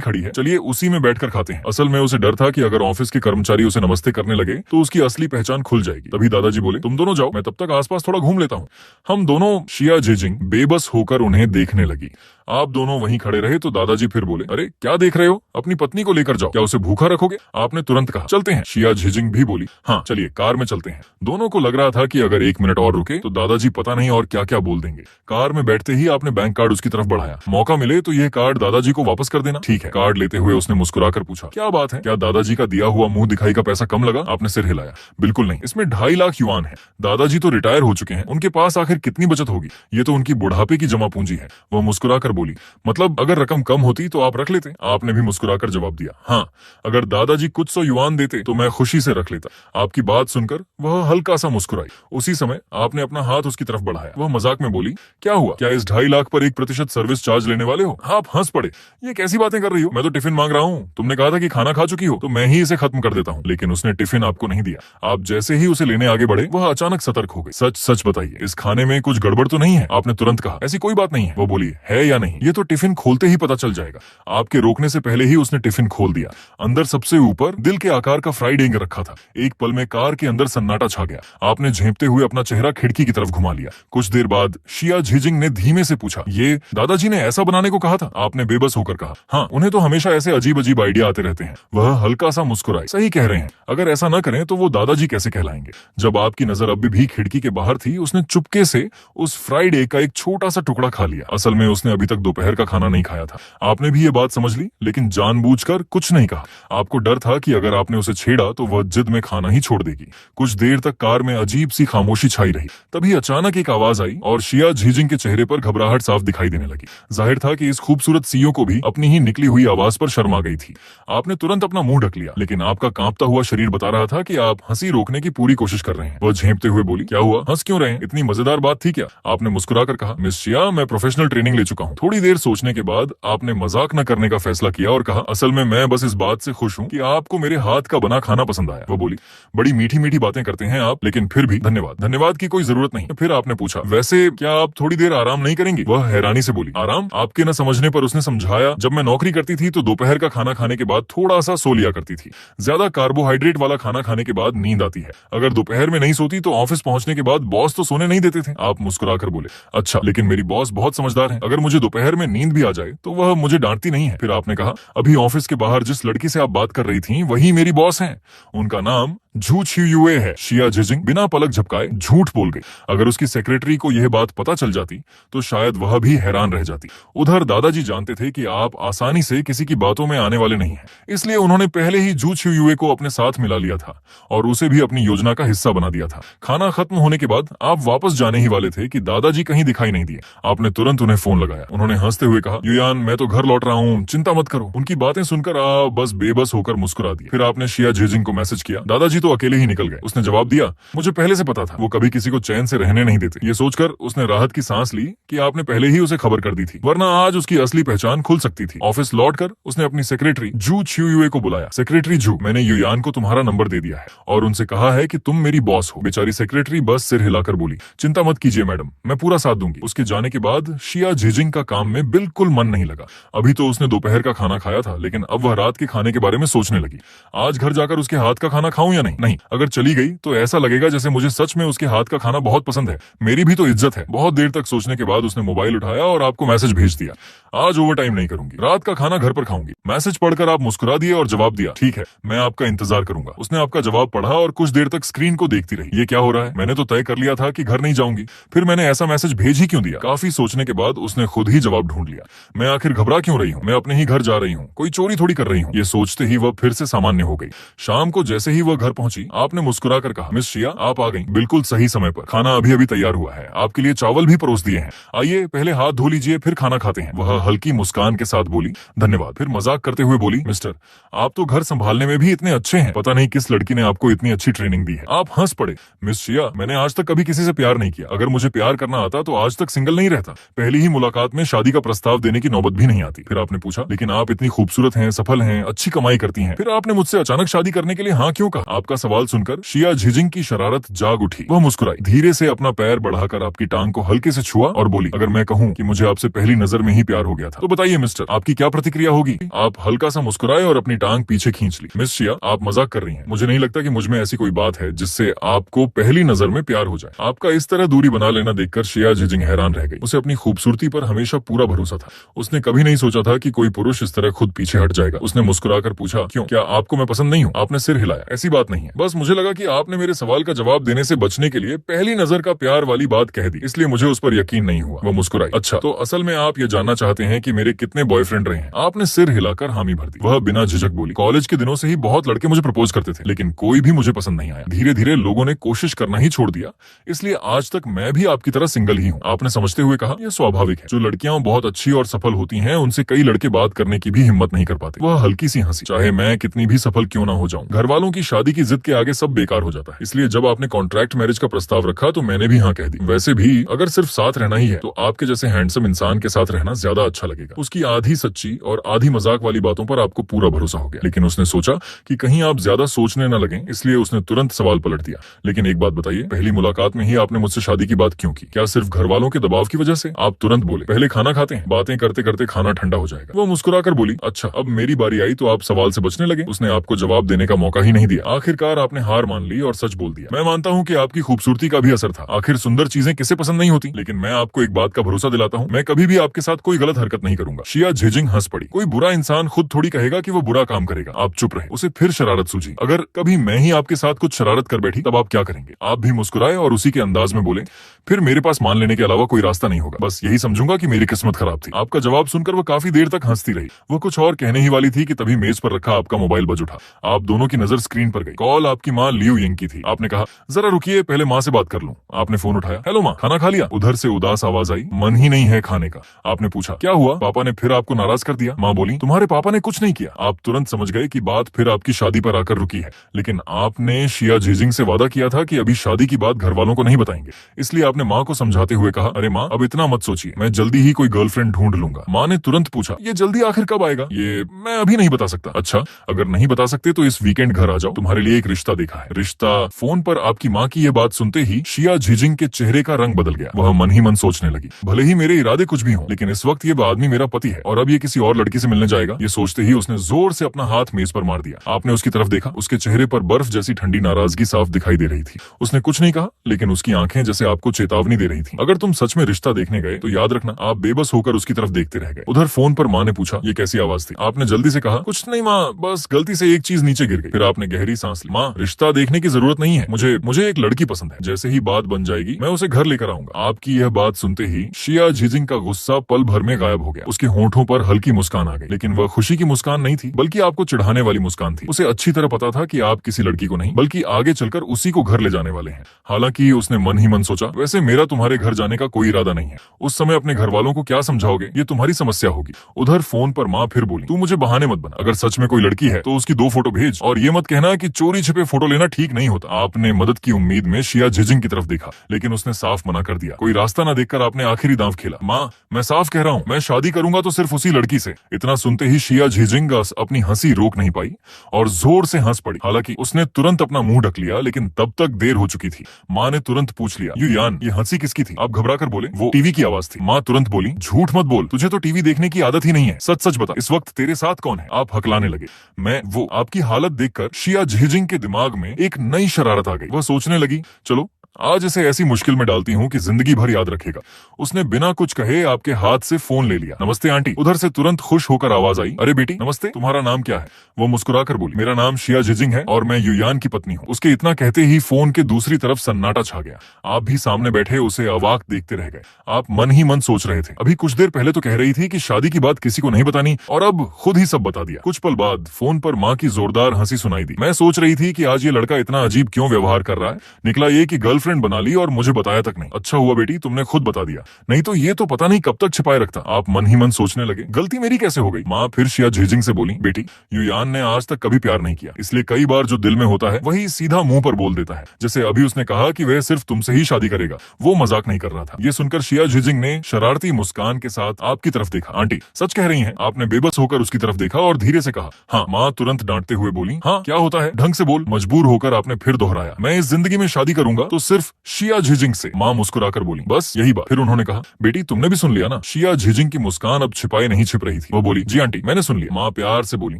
खड़ी है, चलिए उसी में बैठकर खाते हैं। असल में उसे डर था कि अगर ऑफिस के कर्मचारी उसे नमस्ते करने लगे तो उसकी असली पहचान खुल जाएगी। तभी दादाजी बोले, तुम दोनों जाओ, मैं तब तक आसपास थोड़ा घूम लेता हूँ। हम दोनों शिया झीजिंग बेबस होकर उन्हें देखने लगी। आप दोनों वहीं खड़े रहे तो दादाजी फिर बोले, अरे क्या देख रहे हो, अपनी पत्नी को लेकर जाओ, क्या उसे भूखा रखोगे। आपने तुरंत कहा, चलते हैं। शिया झीजिंग भी बोली, हाँ चलिए कार में चलते हैं। दोनों को लग रहा था कि अगर 1 मिनट और रुके तो दादाजी पता नहीं और क्या क्या बोल देंगे। कार में बैठते ही आपने बैंक कार्ड उसकी तरफ बढ़ाया। मौका मिले तो यह कार्ड दादाजी को वापस कर देना। ठीक है। कार्ड लेते हुए उसने मुस्कुराकर पूछा, क्या बात है, क्या दादाजी का दिया हुआ मुंह दिखाई का पैसा कम लगा। आपने सिर हिलाया, बिल्कुल नहीं, इसमें 2.5 लाख युआन है। दादाजी तो रिटायर हो चुके हैं, उनके पास आखिर कितनी बचत होगी, ये तो उनकी बुढ़ापे की जमा पूंजी है। वह मुस्कुराकर बोली, मतलब अगर रकम कम होती तो आप रख लेते। आपने भी मुस्कुराकर जवाब दिया, हाँ अगर दादाजी कुछ 100 युआन देते तो मैं खुशी से रख लेता। आपकी बात सुनकर वह हल्का सा मुस्कुराई। उसी समय आपने अपना हाथ उसकी तरफ बढ़ाया। वह मजाक में बोली, क्या हुआ, क्या इस 2.5 लाख पर 1% सर्विस चार्ज लेने वाले हो। आप हंस पड़े, ये कैसी बातें कर रही हो, मैं तो टिफिन मांग रहा हूँ, तुमने कहा था कि खाना खा चुकी हो तो मैं ही इसे खत्म कर देता हूँ। लेकिन उसने टिफिन आपको नहीं दिया। आप जैसे ही उसे लेने आगे बढ़े वह अचानक सतर्क हो गई। सच सच बताइए, इस खाने में कुछ गड़बड़ तो नहीं है। आपने तुरंत कहा, ऐसी कोई बात नहीं है। वो बोली, है या नहीं, ये तो टिफिन खोलते ही पता चल जाएगा। आपके रोकने से पहले ही उसने टिफिन खोल दिया। अंदर सबसे ऊपर दिल के आकार का फ्राइड एग रखा था। एक पल में कार के अंदर सन्नाटा छा गया। आपने झेंपते हुए अपना चेहरा खिड़की की तरफ घुमा लिया। कुछ देर बाद शिया झीजिंग ने धीमे से पूछा, ये दादाजी ने ऐसा बनाने को कहा था। आपने बेबस होकर कहा, हाँ उन्हें तो हमेशा ऐसे अजीब अजीब आइडिया आते रहते हैं। वह हल्का सा मुस्कुराई, सही कह रहे हैं, अगर ऐसा न करें तो वो दादाजी कैसे कहलाएंगे। जब आपकी नजर अभी भी खिड़की के बाहर थी उसने चुपके से उस फ्राइड एग का एक छोटा सा टुकड़ा खा लिया। असल में उसने अभी तक दोपहर का खाना नहीं खाया था। आपने भी ये बात समझ ली, लेकिन जानबूझकर कुछ नहीं कहा। आपको डर था कि अगर आपने उसे छेड़ा तो वह जिद में खाना ही छोड़ देगी। कुछ देर तक कार में अजीब सी खामोशी छाई रही। तभी अचानक एक आवाज आई और शिया झीजिंग के चेहरे पर घबराहट साफ दिखाई देने लगी। जाहिर था कि इस खूबसूरत सीईओ को भी अपनी ही निकली हुई आवाज पर शर्म आ गई थी। आपने तुरंत अपना मुंह ढक लिया, लेकिन आपका कांपता हुआ शरीर बता रहा था कि आप हंसी रोकने की पूरी कोशिश कर रहे हैं। वह झेंपते हुए बोली, क्या हुआ, हंस क्यों रहे हैं, इतनी मजेदार बात थी क्या। आपने मुस्कुराकर कहा, मिस शिया मैं प्रोफेशनल ट्रेनिंग ले चुका हूँ। थोड़ी देर सोचने के बाद आपने मजाक न करने का फैसला किया और कहा, असल में मैं बस इस बात से खुश हूँ कि आपको मेरे हाथ का बना खाना पसंद आया। वो बोली, बड़ी मीठी मीठी बातें करते हैं आप, लेकिन फिर भी धन्यवाद। धन्यवाद की कोई जरूरत नहीं। फिर आपने पूछा, वैसे क्या आप थोड़ी देर आराम नहीं करेंगी। वह हैरानी से बोली, आराम। आपके न समझने पर उसने समझाया, जब मैं नौकरी करती थी तो दोपहर का खाना खाने के बाद थोड़ा सा सो लिया करती थी। ज्यादा कार्बोहाइड्रेट वाला खाना खाने के बाद नींद आती है। अगर दोपहर में नहीं सोती तो ऑफिस पहुंचने के बाद बॉस तो सोने नहीं देते थे। आप मुस्कुराकर बोले, अच्छा लेकिन मेरी बॉस बहुत समझदार है, अगर मुझे दोपहर में नींद भी आ जाए तो वह मुझे डांटती नहीं है। फिर आपने कहा, अभी ऑफिस के बाहर जिस लड़की से आप बात कर रही थी वही मेरी बॉस हैं, उनका नाम जू छुयुए है। शिया झीजिंग बिना पलक झपकाए झूठ बोल गई। अगर उसकी सेक्रेटरी को यह बात पता चल जाती तो शायद वह भी हैरान रह जाती। उधर दादाजी जानते थे कि आप आसानी से किसी की बातों में आने वाले नहीं हैं, इसलिए उन्होंने पहले ही जू छुयुए को अपने साथ मिला लिया था और उसे भी अपनी योजना का हिस्सा बना दिया था। खाना खत्म होने के बाद आप वापस जाने ही वाले थे कि दादाजी कहीं दिखाई नहीं दिए। आपने तुरंत उन्हें फोन लगाया। उन्होंने हंसते हुए कहा, युयान मैं तो घर लौट रहा हूँ, चिंता मत करो। उनकी बातें सुनकर आप बस बेबस होकर मुस्कुरा दिए। फिर आपने शिया झीजिंग को मैसेज किया, दादाजी तो अकेले ही निकल गए। उसने जवाब दिया, मुझे पहले से पता था, वो कभी किसी को चैन से रहने नहीं देते। ये सोचकर उसने राहत की सांस ली कि आपने पहले ही उसे खबर कर दी थी, वरना आज उसकी असली पहचान खुल सकती थी। ऑफिस लौटकर उसने अपनी सेक्रेटरी जू छुयुए को बुलाया। सेक्रेटरी जू, मैंने युयान को तुम्हारा नंबर दे दिया है और उनसे कहा है कि तुम मेरी बॉस हो। बेचारी सेक्रेटरी बस सिर हिलाकर बोली, चिंता मत कीजिए मैडम, मैं पूरा साथ दूंगी। उसके जाने के बाद शिया झीजिंग का काम में बिल्कुल मन नहीं लगा। अभी तो उसने दोपहर का खाना खाया था, लेकिन अब वह रात के खाने के बारे में सोचने लगी। आज घर जाकर उसके हाथ का खाना खाऊं या नहीं। नहीं नहीं, अगर चली गई तो ऐसा लगेगा जैसे मुझे सच में उसके हाथ का खाना बहुत पसंद है, मेरी भी तो इज्जत है। बहुत देर तक सोचने के बाद उसने मोबाइल उठाया और आपको मैसेज भेज दिया, आज ओवर टाइम नहीं करूंगी, रात का खाना घर पर खाऊंगी। मैसेज पढ़कर आप मुस्कुरा दिए और जवाब दिया, ठीक है मैं आपका इंतजार करूंगा। उसने आपका जवाब पढ़ा और कुछ देर तक स्क्रीन को देखती रही। ये क्या हो रहा है, मैंने तो तय कर लिया था कि घर नहीं जाऊंगी, फिर मैंने ऐसा मैसेज भेज ही क्यों दिया। काफी सोचने के बाद उसने खुद ही जवाब ढूंढ लिया, मैं आखिर घबरा क्यों रही हूँ, मैं अपने ही घर जा रही हूँ, कोई चोरी थोड़ी कर रही हूँ। ये सोचते ही वह फिर से सामान्य हो गई। शाम को जैसे ही वह घर पहुंची, आपने मुस्कुरा कर कहा, मिस शिया आप आ गई बिल्कुल सही समय पर, खाना अभी अभी तैयार हुआ है, आपके लिए चावल भी परोस दिए हैं, आइए पहले हाथ धो लीजिए फिर खाना खाते हैं। वह हल्की मुस्कान के साथ बोली, धन्यवाद। फिर मजाक करते हुए बोली, मिस्टर आप तो घर संभालने में भी इतने अच्छे हैं, पता नहीं किस लड़की ने आपको इतनी अच्छी ट्रेनिंग दी है। आप हंस पड़े, मिस शिया मैंने आज तक कभी किसी से प्यार नहीं किया, अगर मुझे प्यार करना आता तो आज तक सिंगल नहीं रहता, पहली ही मुलाकात में शादी का प्रस्ताव देने की नौबत भी नहीं आती। फिर आपने पूछा, लेकिन आप इतनी खूबसूरत हैं, सफल हैं, अच्छी कमाई करती हैं, फिर आपने मुझसे अचानक शादी करने के लिए हाँ क्यों कहा। आपका सवाल सुनकर शिया झिजिंग की शरारत जाग उठी। वह मुस्कुराई, धीरे से अपना पैर बढ़ाकर आपकी टांग को हल्के से छुआ और बोली, अगर मैं कहूँ कि मुझे आपसे पहली नजर में ही प्यार हो गया था तो बताइए मिस्टर आपकी क्या प्रतिक्रिया होगी। आप हल्का सा मुस्कुराए और अपनी टांग पीछे खींच ली। मिस शिया आप मजाक कर रही हैं, मुझे नहीं लगता कि मुझ में ऐसी कोई बात है जिससे आपको पहली नजर में प्यार हो जाए। आपका इस तरह दूरी बना लेना देखकर शिया झिजिंग हैरान रह गई। उसे अपनी खूबसूरती पर हमेशा पूरा भरोसा था, उसने कभी नहीं सोचा था कि कोई पुरुष इस तरह खुद पीछे हट जाएगा। उसने मुस्कुराकर पूछा, क्यों, क्या आपको मैं पसंद नहीं हूँ। आपने सिर हिलाया, ऐसी बात नहीं है, बस मुझे लगा कि आपने मेरे सवाल का जवाब देने से बचने के लिए पहली नजर का प्यार वाली बात कह दी, इसलिए मुझे उस पर यकीन नहीं हुआ। वो मुस्कुराई, अच्छा तो असल में आप ये जानना चाहते हैं कि मेरे कितने बॉयफ्रेंड रहे हैं। आपने सिर हिलाकर हामी भर दी। वह बिना झिझक बोली, कॉलेज के दिनों से ही बहुत लड़के मुझे प्रपोज करते थे, लेकिन कोई भी मुझे पसंद नहीं आया। धीरे धीरे लोगों ने कोशिश करना ही छोड़ दिया, इसलिए आज तक मैं भी आपकी तरह सिंगल ही हूँ। आपने समझते हुए कहा, यह स्वाभाविक है, जो लड़कियां बहुत अच्छी और सफल होती हैं उनसे कई लड़के बात करने की भी हिम्मत नहीं कर पाते। वह हल्की सी हंसी, चाहे मैं कितनी भी सफल क्यों ना हो जाऊं, घर वालों की शादी की जिद के आगे सब बेकार हो जाता है, इसलिए जब आपने कॉन्ट्रैक्ट मैरिज का प्रस्ताव रखा तो मैंने भी हाँ कह दी। वैसे भी अगर सिर्फ साथ रहना ही है तो आपके जैसे हैंडसम इंसान के साथ रहना ज्यादा अच्छा लगेगा। उसकी आधी सच्ची और आधी मजाक वाली बातों पर आपको पूरा भरोसा हो गया, लेकिन उसने सोचा कि कहीं आप ज्यादा सोचने न लगें, इसलिए उसने तुरंत सवाल पलट दिया, लेकिन एक बात बताइए, पहली मुलाकात में ही आपने मुझसे शादी की बात क्यों की, क्या सिर्फ घर वालों के दबाव की वजह से। आप तुरंत बोले, पहले खाना खाते हैं, बातें करते करते खाना ठंडा हो जाएगा। वो मुस्कुराकर बोली, अच्छा अब मेरी बारी आई तो आप सवाल से बचने लगे। उसने आपको जवाब देने का मौका ही नहीं दिया। आखिरकार आपने हार मान ली और सच बोल दिया, मैं मानता हूँ कि आपकी खूबसूरती का भी असर था, आखिर सुंदर चीजें किसे पसंद नहीं होती, लेकिन मैं आपको एक बात का भरोसा दिलाता हूँ, मैं कभी भी आपके साथ कोई गलत हरकत नहीं करूंगा। शिया झिजिंग हंस पड़ी, कोई बुरा इंसान खुद थोड़ी कहेगा कि वो बुरा काम करेगा। आप चुप रहे। उसे फिर शरारत सूझी, अगर कभी मैं ही आपके साथ कुछ शरारत कर बैठी तब आप क्या करेंगे। आप भी मुस्कुराए और उसी के अंदाज में बोले, फिर मेरे पास मान लेने के अलावा कोई रास्ता नहीं होगा, बस यही समझूंगा कि मेरी किस्मत खराब थी। आपका जवाब सुनकर वो काफी देर तक हंसती रही। वो कुछ और कहने ही वाली थी कि तभी मेज पर रखा आपका मोबाइल बज उठा। आप दोनों की नजर स्क्रीन पर गई। कॉल आपकी माँ लियू यिंग की थी। आपने कहा, जरा रुकिए पहले माँ से बात कर लूं। आपने फोन उठाया, हेलो माँ, खाना खा लिया। उधर से उदास आवाज आई, मन ही नहीं है खाने का। आपने पूछा, क्या हुआ, पापा ने फिर आपको नाराज कर दिया। माँ बोली, तुम्हारे पापा ने कुछ नहीं किया। आप तुरंत समझ गए कि बात फिर आपकी शादी पर आकर रुकी है, लेकिन आपने शिया झिजिंग से वादा किया था कि अभी शादी की बात घर वालों को नहीं बताएंगे, इसलिए आपने माँ को समझाते हुए कहा, अरे माँ अब इतना मत सोचिए, मैं जल्दी ही कोई गर्लफ्रेंड ढूंढ लूंगा। माँ ने तुरंत पूछा, ये जल्दी आखिर कब आएगा। ये मैं अभी नहीं बता सकता। अच्छा अगर नहीं बता सकते तो इस वीकेंड घर आ जाओ, तुम्हारे लिए एक रिश्ता देखा है। रिश्ता। फोन पर आपकी माँ की ये बात सुनते ही शिया झिजिंग के चेहरे का रंग बदल गया। वह मन ही मन सोचने लगी, भले ही मेरे इरादे कुछ भी हों, लेकिन इस वक्त ये आदमी मेरा पति है और अब ये किसी और लड़की से मिलने जाएगा। ये सोचते ही उसने जोर से अपना हाथ मेज पर मार दिया। आपने उसकी तरफ देखा, उसके चेहरे पर बर्फ जैसी ठंडी नाराजगी साफ दिखाई दे रही थी। उसने कुछ नहीं कहा, लेकिन उसकी आंखें जैसे आपको चेतावनी दे रही थी, अगर तुम सच में रिश्ता देखने गए तो याद रखना। आप बेबस होकर उसकी तरफ देखते रह गए। उधर फोन पर माँ ने पूछा, ये कैसी आवाज थी। आपने जल्दी से कहा, कुछ नहीं माँ, बस गलती से एक चीज नीचे गिर गई। फिर आपने गहरी सांस ली। माँ रिश्ता देखने की जरूरत नहीं है, मुझे एक लड़की पसंद है, जैसे ही बात बन जाएगी मैं उसे घर लेकर आऊंगा। आपकी यह बात सुनते ही शिया झिजिंग का गुस्सा पल भर में गायब हो गया। उसके होंठों पर हल्की मुस्कान आ गई, लेकिन वह खुशी की मुस्कान नहीं थी, बल्कि आपको चिढ़ाने वाली मुस्कान थी। उसे अच्छी तरह पता था कि आप किसी लड़की को नहीं बल्कि आगे चलकर उसी को घर ले जाने वाले हैं। हालांकि उसने मन ही मन सोचा, वैसे मेरा तुम्हारे घर जाने का कोई इरादा नहीं है। उस समय अपने घर वालों को क्या समझाओगे, ये तुम्हारी समस्या होगी। उधर फोन पर माँ फिर बोली, तू मुझे बहाने मत बना, अगर सच में कोई लड़की है तो उसकी 2 फोटो भेज, और ये मत कहना कि चोरी छिपे फोटो लेना ठीक नहीं होता। आपने मदद की उम्मीद में शिया झिजिंग की तरफ देखा, लेकिन उसने साफ मना कर दिया। कोई रास्ता न देखकर आपने आखिरी दांव खेला। माँ मैं साफ कह रहा हूँ, मैं शादी करूंगा तो सिर्फ उसी लड़की से। इतना सुनते ही शिया झिजिंग अपनी हंसी रोक नहीं पाई और जोर से हंस पड़ी। हालांकि उसने तुरंत अपना मुंह ढक लिया, लेकिन तब तक देर हो चुकी थी। माँ ने तुरंत पूछ लिया, युयान ये हंसी किसकी थी। आप घबरा कर बोले, वो टीवी की आवाज थी। माँ तुरंत बोली, झूठ मत बोल, तुझे तो टीवी देखने की आदत ही नहीं है, सच सच बता, इस वक्त तेरे साथ कौन है। आप हकलाने लगे। मैं वो। आपकी हालत देखकर शिया झिजिंग झिजिंग के दिमाग में एक नई शरारत आ गई। वह सोचने लगी, चलो आज इसे ऐसी मुश्किल में डालती हूँ कि जिंदगी भर याद रखेगा। उसने बिना कुछ कहे आपके हाथ से फोन ले लिया। नमस्ते आंटी। उधर से तुरंत खुश होकर आवाज आई, अरे बेटी नमस्ते, तुम्हारा नाम क्या है? वो मुस्कुराकर बोली, मेरा नाम शिया झिजिंग है और मैं युयान की पत्नी हूँ। उसके इतना कहते ही फोन के दूसरी तरफ सन्नाटा छा गया। आप भी सामने बैठे उसे अवाक देखते रह गए। आप मन ही मन सोच रहे थे, अभी कुछ देर पहले तो कह रही थी कि शादी की बात किसी को नहीं बतानी और अब खुद ही सब बता दिया। कुछ पल बाद फोन पर माँ की जोरदार हंसी सुनाई दी। मैं सोच रही थी कि आज ये लड़का इतना अजीब क्यों व्यवहार कर रहा है। निकला ये कि गर्लफ्रेंड बना ली और मुझे बताया तक नहीं। अच्छा हुआ बेटी तुमने खुद बता दिया, नहीं तो ये तो पता नहीं कब तक छिपाए रखता। आप मन ही मन सोचने लगे, गलती मेरी कैसे हो गई? माँ फिर शिया झिजिंग से बोली, बेटी युयान ने आज तक कभी प्यार नहीं किया, इसलिए कई बार जो दिल में होता है वही सीधा मुंह पर बोल देता है। जैसे अभी उसने कहा कि वह सिर्फ तुमसे ही शादी करेगा। वो मजाक नहीं कर रहा था। ये सुनकर शिया झिजिंग ने शरारती मुस्कान के साथ आपकी तरफ देखा। आंटी सच कह रही हैं? आपने बेबस होकर उसकी तरफ देखा और धीरे से कहा, हाँ। माँ तुरंत डांटते हुए बोली, हाँ क्या होता है, ढंग से बोल। मजबूर होकर आपने फिर दोहराया, मैं इस जिंदगी में शादी करूंगा तो सिर्फ शिया झिजिंग से। माँ मुस्कुराकर बोली, बस यही बात? फिर उन्होंने कहा, बेटी तुमने भी सुन लिया ना? शिया झिजिंग की मुस्कान अब छिपाई नहीं छिप रही थी। वो बोली, जी आंटी मैंने सुन लिया। माँ प्यार से बोली,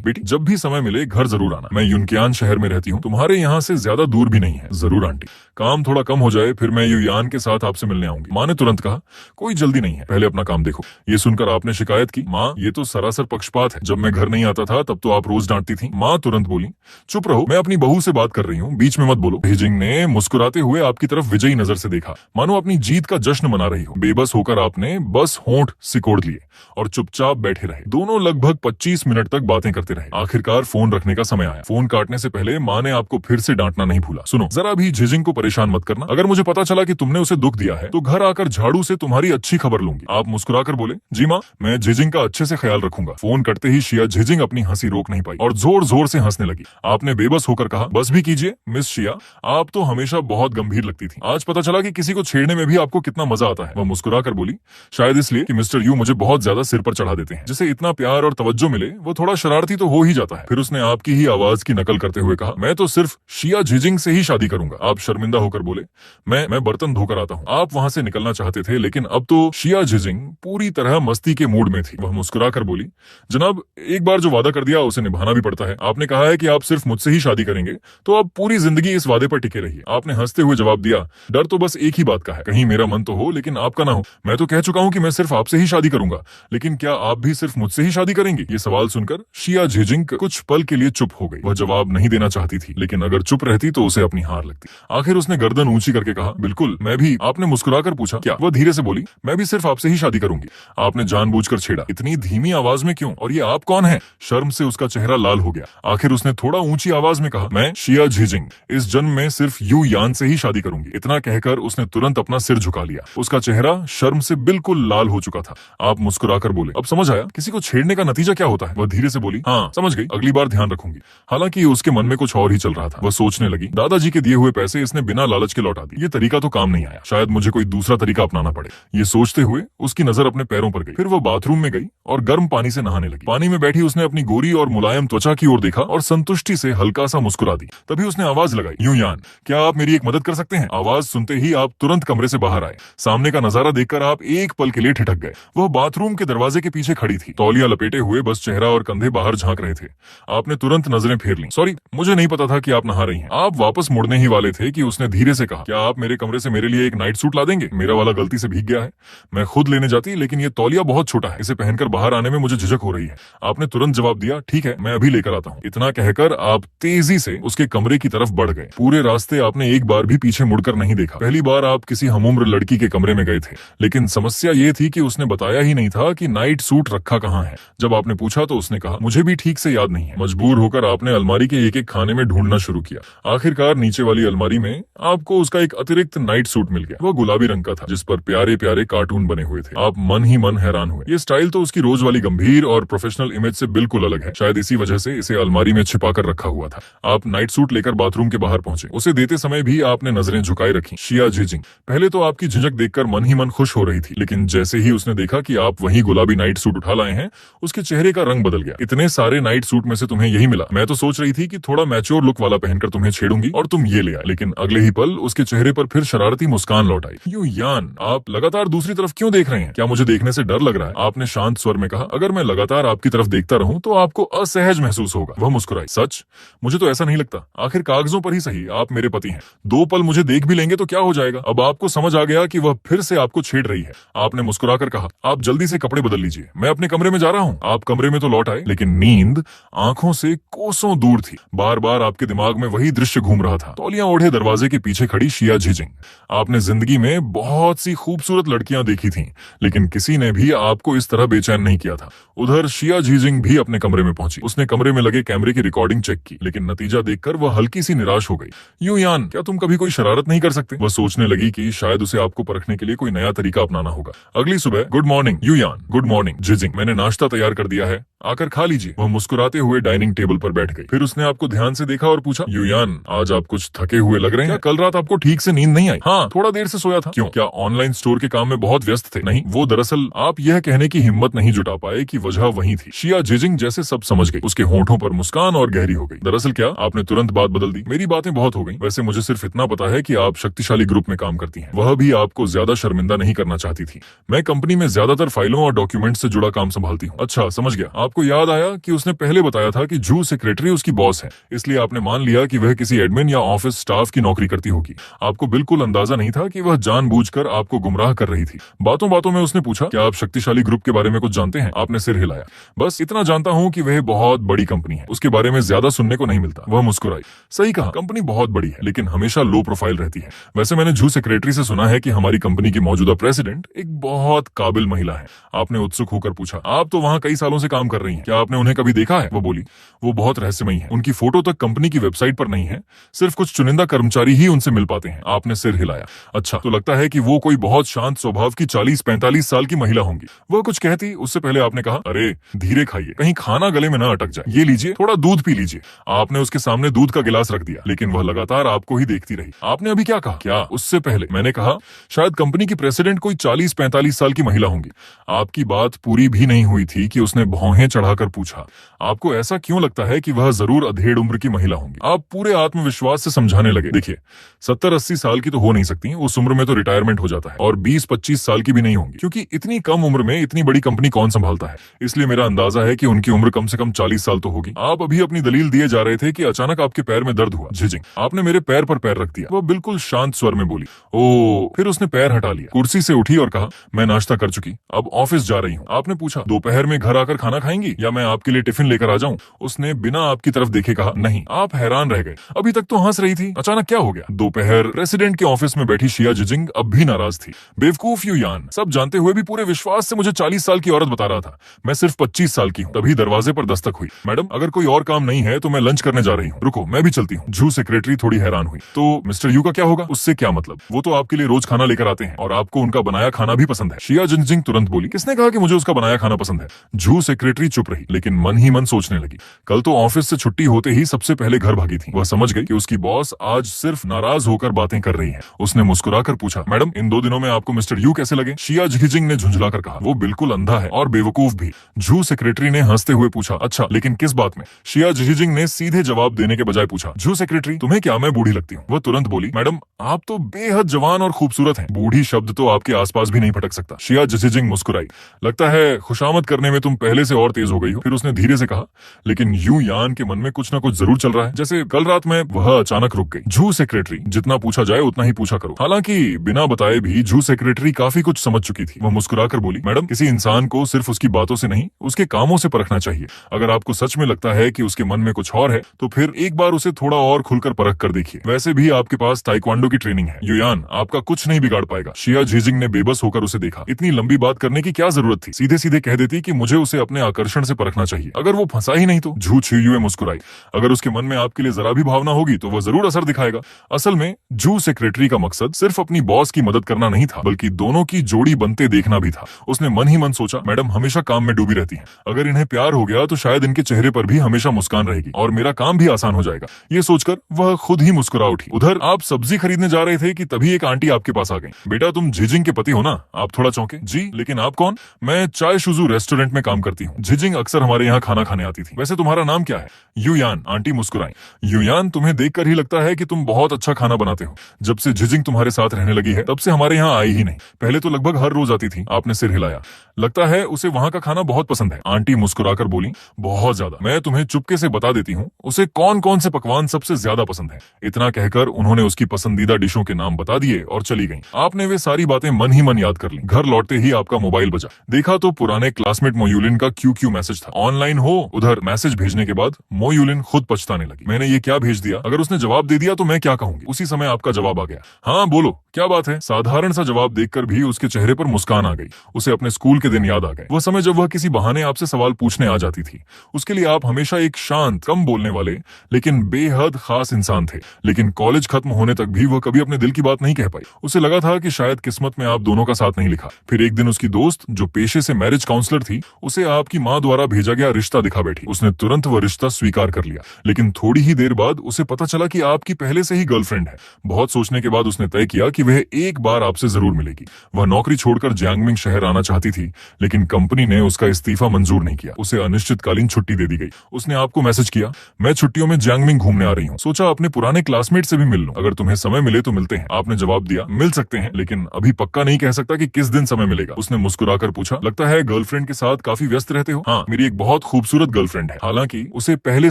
बेटी जब भी समय मिले घर जरूर आना। मैं युनकियान शहर में रहती हूँ, तुम्हारे यहाँ से ज्यादा दूर भी नहीं है। जरूर आंटी, काम थोड़ा कम हो जाए फिर मैं युयान के साथ आपसे मिलने आऊंगी। माँ ने तुरंत कहा, कोई जल्दी नहीं है, पहले अपना काम देखो। ये सुनकर आपने शिकायत की, माँ ये तो सरासर पक्षपात है, जब मैं घर नहीं आता था तब तो आप रोज डांटती थी। माँ तुरंत बोली, चुप रहो, मैं अपनी बहू से बात कर रही हूँ, बीच में मत बोलो। झिजिंग ने मुस्कुराते हुए आपकी तरफ विजयी नजर से देखा, मानो अपनी जीत का जश्न मना रही हो। बेबस होकर आपने बस होंठ सिकोड़ लिए और चुपचाप बैठे रहे। दोनों लगभग 25 मिनट तक बातें करते रहे। आखिरकार फोन रखने का समय आया। फोन काटने से पहले माँ ने आपको फिर से डांटना नहीं भूला, सुनो जरा भी झिजिंग को परेशान मत करना। अगर मुझे पता चला कि तुमने उसे दुख दिया है तो घर आकर झाड़ू से तुम्हारी अच्छी खबर लूंगी। आप मुस्कुराकर बोले, जी माँ मैं झिजिंग का अच्छे से ख्याल रखूंगा। फोन कटते ही शिया झिजिंग अपनी हंसी रोक नहीं पाई और जोर जोर से हंसने लगी। आपने बेबस होकर कहा, बस भी कीजिए मिस शिया, आप तो हमेशा बहुत गंभीर लगती थी। आज पता चला कि किसी को छेड़ने में भी आपको कितना मजा आता है। वह मुस्कुराकर बोली, शायद इसलिए कि मिस्टर यू मुझे बहुत ज्यादा सिर पर चढ़ा देते हैं। जिसे इतना प्यार और तवज्जो मिले वो थोड़ा शरारती तो हो ही जाता है। फिर उसने आपकी ही आवाज की नकल करते हुए कहा, मैं तो सिर्फ शिया झिजिंग से ही शादी करूंगा। आप शर्मिंदा होकर बोले, मैं बर्तन धोकर आता हूँ। आप वहां से निकलना चाहते थे लेकिन अब तो शिया झिजिंग पूरी तरह मस्ती के मूड में थी। वह मुस्कुराकर बोली, जनाब एक बार जो वादा कर दिया उसे निभाना भी पड़ता है। आपने कहा है कि आप सिर्फ मुझसे ही शादी करेंगे तो अब पूरी जिंदगी इस वादे पर टिके रहिए। आपने हंसते हुए जवाब दिया, डर तो बस एक ही बात का है, कहीं मेरा मन तो हो लेकिन आपका ना हो। मैं तो कह चुका हूँ कि मैं सिर्फ आपसे ही शादी करूंगा, लेकिन क्या आप भी सिर्फ मुझसे ही शादी करेंगे? ये सवाल सुनकर शिया झिजिंग कुछ पल के लिए चुप हो गई। वह जवाब नहीं देना चाहती थी लेकिन अगर चुप रहती तो उसे अपनी हार लगती। आखिर उसने गर्दन ऊंची करके कहा, बिल्कुल मैं भी। आपने मुस्कुराकर पूछा, क्या? वह धीरे से बोली, मैं भी सिर्फ आपसे ही शादी करूंगी। आपने जानबूझकर छेड़ा, इतनी धीमी आवाज में क्यों? और ये आप कौन है? शर्म से उसका चेहरा लाल हो गया। आखिर उसने थोड़ा ऊंची आवाज में कहा, मैं शिया झिजिंग इस जन्म में सिर्फ यू यान से ही शादी करूंगी। इतना कहकर उसने तुरंत अपना सिर झुका लिया। उसका चेहरा शर्म से बिल्कुल लाल हो चुका था। आप मुस्कुराकर बोले, अब समझ आया किसी को छेड़ने का नतीजा क्या होता है? वह धीरे से बोली, हाँ समझ गई, अगली बार ध्यान रखूंगी। हालांकि उसके मन में कुछ और ही चल रहा था। वह सोचने लगी, दादाजी के दिए हुए पैसे इसने बिना लालच के लौटा दिए। ये तरीका तो काम नहीं आया, शायद मुझे कोई दूसरा तरीका अपनाना पड़े। ये सोचते हुए उसकी नजर अपने पैरों पर गई। फिर वो बाथरूम में गई और गर्म पानी से नहाने लगी। पानी में बैठी उसने अपनी गोरी और मुलायम त्वचा की ओर देखा और संतुष्टि से हल्का सा मुस्कुरा दी। तभी उसने आवाज लगाई, युयान क्या आप मेरी एक मदद कर सकते हैं? आवाज सुनते ही आप तुरंत कमरे से बाहर आए। सामने का नजारा देखकर आप एक पल के लिए ठिठक गए। वह बाथरूम के दरवाजे के पीछे खड़ी थी, तौलिया लपेटे हुए बस चेहरा और कंधे बाहर झांक रहे थे। आपने तुरंत नजरें फेर ली। सॉरी मुझे नहीं पता था कि आप नहा रही हैं। आप वापस मुड़ने ही वाले थे कि उसने धीरे से कहा, क्या आप मेरे कमरे से मेरे लिए एक नाइट सूट ला देंगे? मेरा वाला गलती से भीग गया है, मैं खुद लेने जाती लेकिन ये तौलिया बहुत छोटा है, इसे पहनकर बाहर आने में मुझे झिझक हो रही है। आपने तुरंत जवाब दिया, ठीक है मैं अभी लेकर आता हूँ। इतना कहकर आप तेजी से उसके कमरे की तरफ बढ़ गए। पूरे रास्ते आपने एक बार भी पीछे मुड़कर नहीं देखा। पहली बार आप किसी हमउम्र लड़की के कमरे में गए थे, लेकिन समस्या ये थी कि उसने बताया ही नहीं था कि नाइट सूट रखा कहाँ है। जब आपने पूछा तो उसने कहा, मुझे भी ठीक से याद नहीं है। मजबूर होकर आपने अलमारी के एक एक खाने में ढूंढना शुरू किया। आखिरकार नीचे वाली अलमारी में आपको उसका एक अतिरिक्त नाइट सूट मिल गया। वह गुलाबी रंग का था जिस पर प्यारे प्यारे कार्टून बने हुए थे। आप मन ही मन हैरान हुए। ये स्टाइल तो उसकी रोज वाली गंभीर और प्रोफेशनल इमेज से बिल्कुल अलग है। शायद इसी वजह से इसे अलमारी में छिपा कर रखा हुआ था। आप नाइट सूट लेकर बाथरूम के बाहर पहुंचे। उसे देते समय भी आपने नजरें नजरें झुकाए रखी। शिया झिजिंग, पहले तो आपकी झिझक देखकर मन ही मन खुश हो रही थी, लेकिन जैसे ही उसने देखा कि आप वही गुलाबी नाइट सूट उठा लाए हैं, उसके चेहरे का रंग बदल गया। इतने सारे नाइट सूट में से तुम्हें यही मिला? मैं तो सोच रही थी कि थोड़ा मैच्योर लुक वाला पहनकर तुम्हें छेड़ूंगी और तुम ये ले आए। लेकिन अगले ही पल उसके चेहरे पर फिर शरारती मुस्कान लौट आई। यू यान, आप लगातार दूसरी तरफ क्यों देख रहे हैं? क्या मुझे देखने से डर लग रहा है? आपने शांत स्वर में कहा। अगर मैं लगातार आपकी तरफ देखता रहूं तो आपको असहज महसूस होगा। वह मुस्कुराई। सच? मुझे तो ऐसा नहीं लगता। आखिर कागजों पर ही सही आप मेरे पति हैं। 2 पल मुझे देख भी लेंगे तो क्या हो जाएगा? अब आपको समझ आ गया कि वह फिर से आपको छेड़ रही है। आपने मुस्कुराकर कहा, आप जल्दी से कपड़े बदल लीजिए, मैं अपने कमरे में जा रहा हूँ। आप कमरे में तो लौट आए, लेकिन नींद आंखों से कोसों दूर थी। बार बार आपके दिमाग में वही दृश्य घूम रहा था। तौलियां ओढ़े दरवाजे के पीछे खड़ी शिया झिजिंग। आपने जिंदगी में बहुत सी खूबसूरत लड़कियां देखी थीं, लेकिन किसी ने भी आपको इस तरह बेचैन नहीं किया था। उधर शिया झिजिंग भी अपने कमरे में पहुंची। उसने कमरे में लगे कैमरे की रिकॉर्डिंग चेक की, लेकिन नतीजा देखकर वह हल्की सी निराश हो गई। यू यान, क्या तुम कभी कोई शरारत नहीं कर सकते? वह सोचने लगी कि शायद उसे आपको परखने के लिए कोई नया तरीका अपनाना होगा। अगली सुबह, गुड मॉर्निंग यू यान। गुड मॉर्निंग झिजिंग, मैंने नाश्ता तैयार कर दिया है, आकर खा लीजिए। वह मुस्कुराते हुए डाइनिंग टेबल पर बैठ गई। फिर उसने आपको ध्यान से देखा और पूछा, यू यान, आज आप कुछ थके हुए लग रहे हैं। क्या कल रात आपको ठीक से नींद नहीं आई? हाँ, थोड़ा देर से सोया था। क्यों? क्या ऑनलाइन स्टोर के काम में बहुत व्यस्त थे? नहीं, वो दरअसल आप यह कहने की हिम्मत नहीं जुटा पाए कि वजह वही थी। शिया झिजिंग जैसे सब समझ गई। उसके होंठों पर मुस्कान और गहरी हो गई। दरअसल क्या? आपने तुरंत बात बदल दी। मेरी बातें बहुत हो गई। वैसे मुझे सिर्फ इतना पता है कि आप शक्तिशाली ग्रुप में काम करती हैं। वह भी आपको ज्यादा शर्मिंदा नहीं करना चाहती थी। मैं कंपनी में ज्यादातर फाइलों और डॉक्यूमेंट से जुड़ा काम संभालती हूँ। अच्छा, समझ गया। आपको याद आया कि उसने पहले बताया था कि जू सेक्रेटरी उसकी बॉस है, इसलिए आपने मान लिया कि वह किसी एडमिन या ऑफिस स्टाफ की नौकरी करती होगी। आपको बिल्कुल अंदाजा नहीं था कि वह जानबूझकर आपको गुमराह कर रही थी। बातों बातों में उसने पूछा, क्या आप शक्तिशाली ग्रुप के बारे में कुछ जानते हैं? आपने सिर हिलाया। बस इतना जानता हूँ कि वह बहुत बड़ी कंपनी है, उसके बारे में ज्यादा सुनने को नहीं मिलता। वह मुस्कुराई। सही कहा, कंपनी बहुत बड़ी है, लेकिन हमेशा लो प्रोफाइल रहती है। वैसे मैंने जू सेक्रेटरी से सुना है कि हमारी कंपनी की मौजूदा प्रेसिडेंट एक बहुत काबिल महिला है। आपने उत्सुक होकर पूछा, आप तो वहाँ कई सालों से काम कर रही हैं, क्या आपने उन्हें कभी देखा है? वो बोली, वो बहुत रहस्यमयी है। उनकी फोटो तक कंपनी की वेबसाइट पर नहीं है, सिर्फ कुछ चुनिंदा कर्मचारी ही उनसे मिल पाते हैं। आपने सिर हिलाया। अच्छा, तो लगता है कि वो कोई बहुत शांत स्वभाव की 40-45 साल की महिला होंगी। वह कुछ कहती उससे पहले आपने कहा, अरे धीरे खाइए, कहीं खाना गले में ना अटक जाए। ये लीजिए, थोड़ा दूध पी लीजिए। आपने उसके सामने दूध का गिलास रख दिया, लेकिन वह लगातार आपको ही देखती रही। आपने अभी क्या कहा? क्या? उससे पहले मैंने कहा शायद कंपनी की प्रेसिडेंट कोई 40-45 साल की महिला होंगी। आपकी बात पूरी भी नहीं हुई थी कि उसने भौहें चढ़ाकर पूछा, आपको ऐसा क्यों लगता है कि वह जरूर अधेड़ उम्र की महिला होंगी? आप पूरे आत्मविश्वास से समझाने लगे, देखिए 70-80 साल की तो हो नहीं सकती, उस उम्र में तो रिटायरमेंट हो जाता है, और 20-25 साल की भी नहीं होंगी, क्योंकि इतनी कम उम्र में इतनी बड़ी कंपनी कौन संभालता है। इसलिए मेरा अंदाजा है कि उनकी उम्र कम से कम 40 साल तो होगी। आप अभी अपनी दलील दिए जा रहे थे कि अचानक आपके पैर में दर्द हुआ। झिजिंग, आपने मेरे पैर पर पैर रख दिया। वह बिल्कुल शांत स्वर में बोली। ओ, फिर उसने पैर हटा लिया, कुर्सी से उठी और कहा, मैं नाश्ता कर चुकी, अब ऑफिस जा रही हूँ। आपने पूछा, दोपहर में घर आकर खाना खाएंगी या मैं आपके लिए टिफिन लेकर आ जाऊं? उसने बिना आपकी तरफ देखे कहा, नहीं। आप हैरान रह गए, अभी तक तो हंस रही थी, अचानक क्या हो गया? दोपहर प्रेसिडेंट के ऑफिस में बैठी शिया झिजिंग अब भी नाराज थी। बेवकूफ यू यान, सब जानते हुए भी पूरे विश्वास से मुझे 40 साल की औरत बता रहा था, मैं सिर्फ 25 साल की हूँ। तभी दरवाजे पर दस्तक हुई। मैडम, अगर कोई और काम नहीं है तो मैं लंच करने जा रही हूँ, रुको मैं भी चलती हूँ। जू सेक्रेटरी थोड़ी हैरान हुई। तो मिस्टर यू का क्या होगा? उससे क्या मतलब? वो तो आपके लिए रोज खाना लेकर आते हैं और आपको उनका बनाया खाना भी पसंद है। शिया झिजिंग तुरंत बोली, किसने कहा कि मुझे उसका बनाया खाना पसंद है? जू सेक्रेटरी चुप रही, लेकिन मन ही मन सोचने लगी। कल तो ऑफिस से छुट्टी होते ही सबसे पहले घर भागी थी। वह समझ गई कि उसकी बॉस आज सिर्फ नाराज होकर बातें कर रही है। उसने मुस्कुराकर पूछा, मैडम, इन 2 दिनों में आपको मिस्टर यू कैसे लगे? शिया झिजिंग ने झुंझलाकर कहा, वो बिल्कुल अंधा है और बेवकूफ भी। जू सेक्रेटरी ने हंसते हुए पूछा, अच्छा लेकिन किस बात में? शिया झिजिंग ने सीधे जवाब देने के बजाय पूछा, जू सेक्रेटरी, तुम्हें क्या मैं बूढ़ी लगती हूँ? वह तुरंत बोली, मैडम आप तो बेहद जवान और खूबसूरत हैं, बूढ़ी शब्द तो आपके आसपास भी नहीं फटक सकता। शिया झिजिंग मुस्कुराई, लगता है खुशामद करने में तुम पहले से और तेज हो गई हो। फिर उसने धीरे से कहा, लेकिन यू यान के मन में कुछ ना कुछ जरूर चल रहा है, जैसे कल रात में वह अचानक रुक गई। जू सेक्रेटरी, जितना पूछा जाए उतना ही पूछा करो। हालांकि बिना बताए भी जू सेक्रेटरी काफी कुछ समझ चुकी थी। वह मुस्कुराकर बोली, मैडम, किसी इंसान को सिर्फ उसकी बातों से नहीं उसके कामों से परखना चाहिए। अगर आपको सच में लगता है कि उसके मन में कुछ और है तो फिर एक बार उसे थोड़ा और खुलकर परख कर देखिए। वैसे भी आपके पास ताइक्वांडो की ट्रेनिंग है, यू यान आपका कुछ नहीं बिगाड़ पाएगा। शिया झिजिंग ने बेबस होकर उसे देखा। इतनी लंबी बात करने की क्या जरूरत थी? सीधे सीधे कह देती कि मुझे उसे अपने आकर्षण आकर्षण से परखना चाहिए। अगर वो फंसा ही नहीं तो झूठ छुई हुए मुस्कुराई। अगर उसके मन में आपके लिए जरा भी भावना होगी तो वह जरूर असर दिखाएगा। असल में जू सेक्रेटरी का मकसद सिर्फ अपनी बॉस की मदद करना नहीं था, बल्कि दोनों की जोड़ी बनते देखना भी था। उसने मन ही मन सोचा, मैडम हमेशा काम में डूबी रहती हैं, अगर इन्हें प्यार हो गया तो शायद इनके चेहरे पर भी हमेशा मुस्कान रहेगी और मेरा काम भी आसान हो जाएगा। ये सोचकर वह खुद ही मुस्कुरा उठी। उधर आप सब्जी खरीदने जा रहे थे कि तभी एक आंटी आपके पास आ गई। बेटा तुम झिजिंग के पति हो ना? आप थोड़ा चौंके। जी, लेकिन आप कौन? मैं चाय शुजू रेस्टोरेंट में काम करती हूँ। झिजिंग अक्सर हमारे यहाँ खाना खाने आती थी। वैसे तुम्हारा नाम क्या है? युयान। आंटी मुस्कुराई। युयान, तुम्हें देखकर ही लगता है कि तुम बहुत अच्छा खाना बनाते हो। जब से झिजिंग तुम्हारे साथ रहने लगी है तब से हमारे यहाँ आई ही नहीं। पहले तो लगभग हर रोज आती थी। आपने सिर हिलाया। लगता है उसे वहाँ का खाना बहुत पसंद है। आंटी मुस्कुराकर बोली, बहुत ज्यादा। मैं तुम्हें चुपके से बता देती हूँ उसे कौन कौन से पकवान सबसे ज्यादा पसंद है। इतना कहकर उन्होंने उसकी पसंदीदा डिशों के नाम बता दिए और चली गई। आपने वे सारी बातें मन ही मन याद कर ली। घर लौटते ही आपका मोबाइल बजा। देखा तो पुराने क्लासमेट मोयूलिन का क्यू मैसेज था। ऑनलाइन हो? उधर मैसेज भेजने के बाद मोयूलिन खुद पछताने लगी। मैंने ये क्या भेज दिया? अगर उसने जवाब दे दिया तो मैं क्या कहूंगी? उसी समय आपका जवाब आ गया। हाँ बोलो, क्या बात है? साधारण सा जवाब देखकर भी उसके चेहरे पर मुस्कान आ गई। उसे अपने स्कूल के दिन याद आ गए। वह समय जब वह किसी बहाने आपसे सवाल पूछने आ जाती थी। उसके लिए आप हमेशा एक शांत, कम बोलने वाले लेकिन बेहद खास इंसान थे। लेकिन कॉलेज खत्म होने तक भी वह कभी अपने दिल की बात नहीं कह पाई। उसे लगा था कि शायद किस्मत में आप दोनों का साथ नहीं लिखा। फिर एक दिन उसकी दोस्त, जो पेशे से मैरिज काउंसलर थी, उसे आपकी माँ द्वारा भेजा गया रिश्ता दिखा बैठी। उसने तुरंत वह रिश्ता स्वीकार कर लिया। लेकिन थोड़ी ही देर बाद उसे पता चला कि आपकी पहले से ही गर्लफ्रेंड है। बहुत सोचने के बाद उसने तय किया कि वह एक बार आपसे जरूर मिलेगी। वह नौकरी छोड़कर जियांगमिंग शहर आना चाहती थी, लेकिन कंपनी ने उसका इस्तीफा मंजूर नहीं किया। उसे अनिश्चितकालीन छुट्टी दे दी गई। उसने आपको मैसेज किया, मैं छुट्टियों में जियांगमिंग घूमने आ रही हूँ, सोचा अपने पुराने क्लासमेट से भी मिल लूं, अगर तुम्हें समय मिले तो मिलते हैं। आपने जवाब दिया, मिल सकते हैं, लेकिन अभी पक्का नहीं कह सकता कि किस दिन समय मिलेगा। उसने मुस्कुराकर पूछा, लगता है गर्लफ्रेंड के साथ काफी व्यस्त रहते हो? हाँ, मेरी एक बहुत खूबसूरत गर्लफ्रेंड है। हालांकि उसे पहले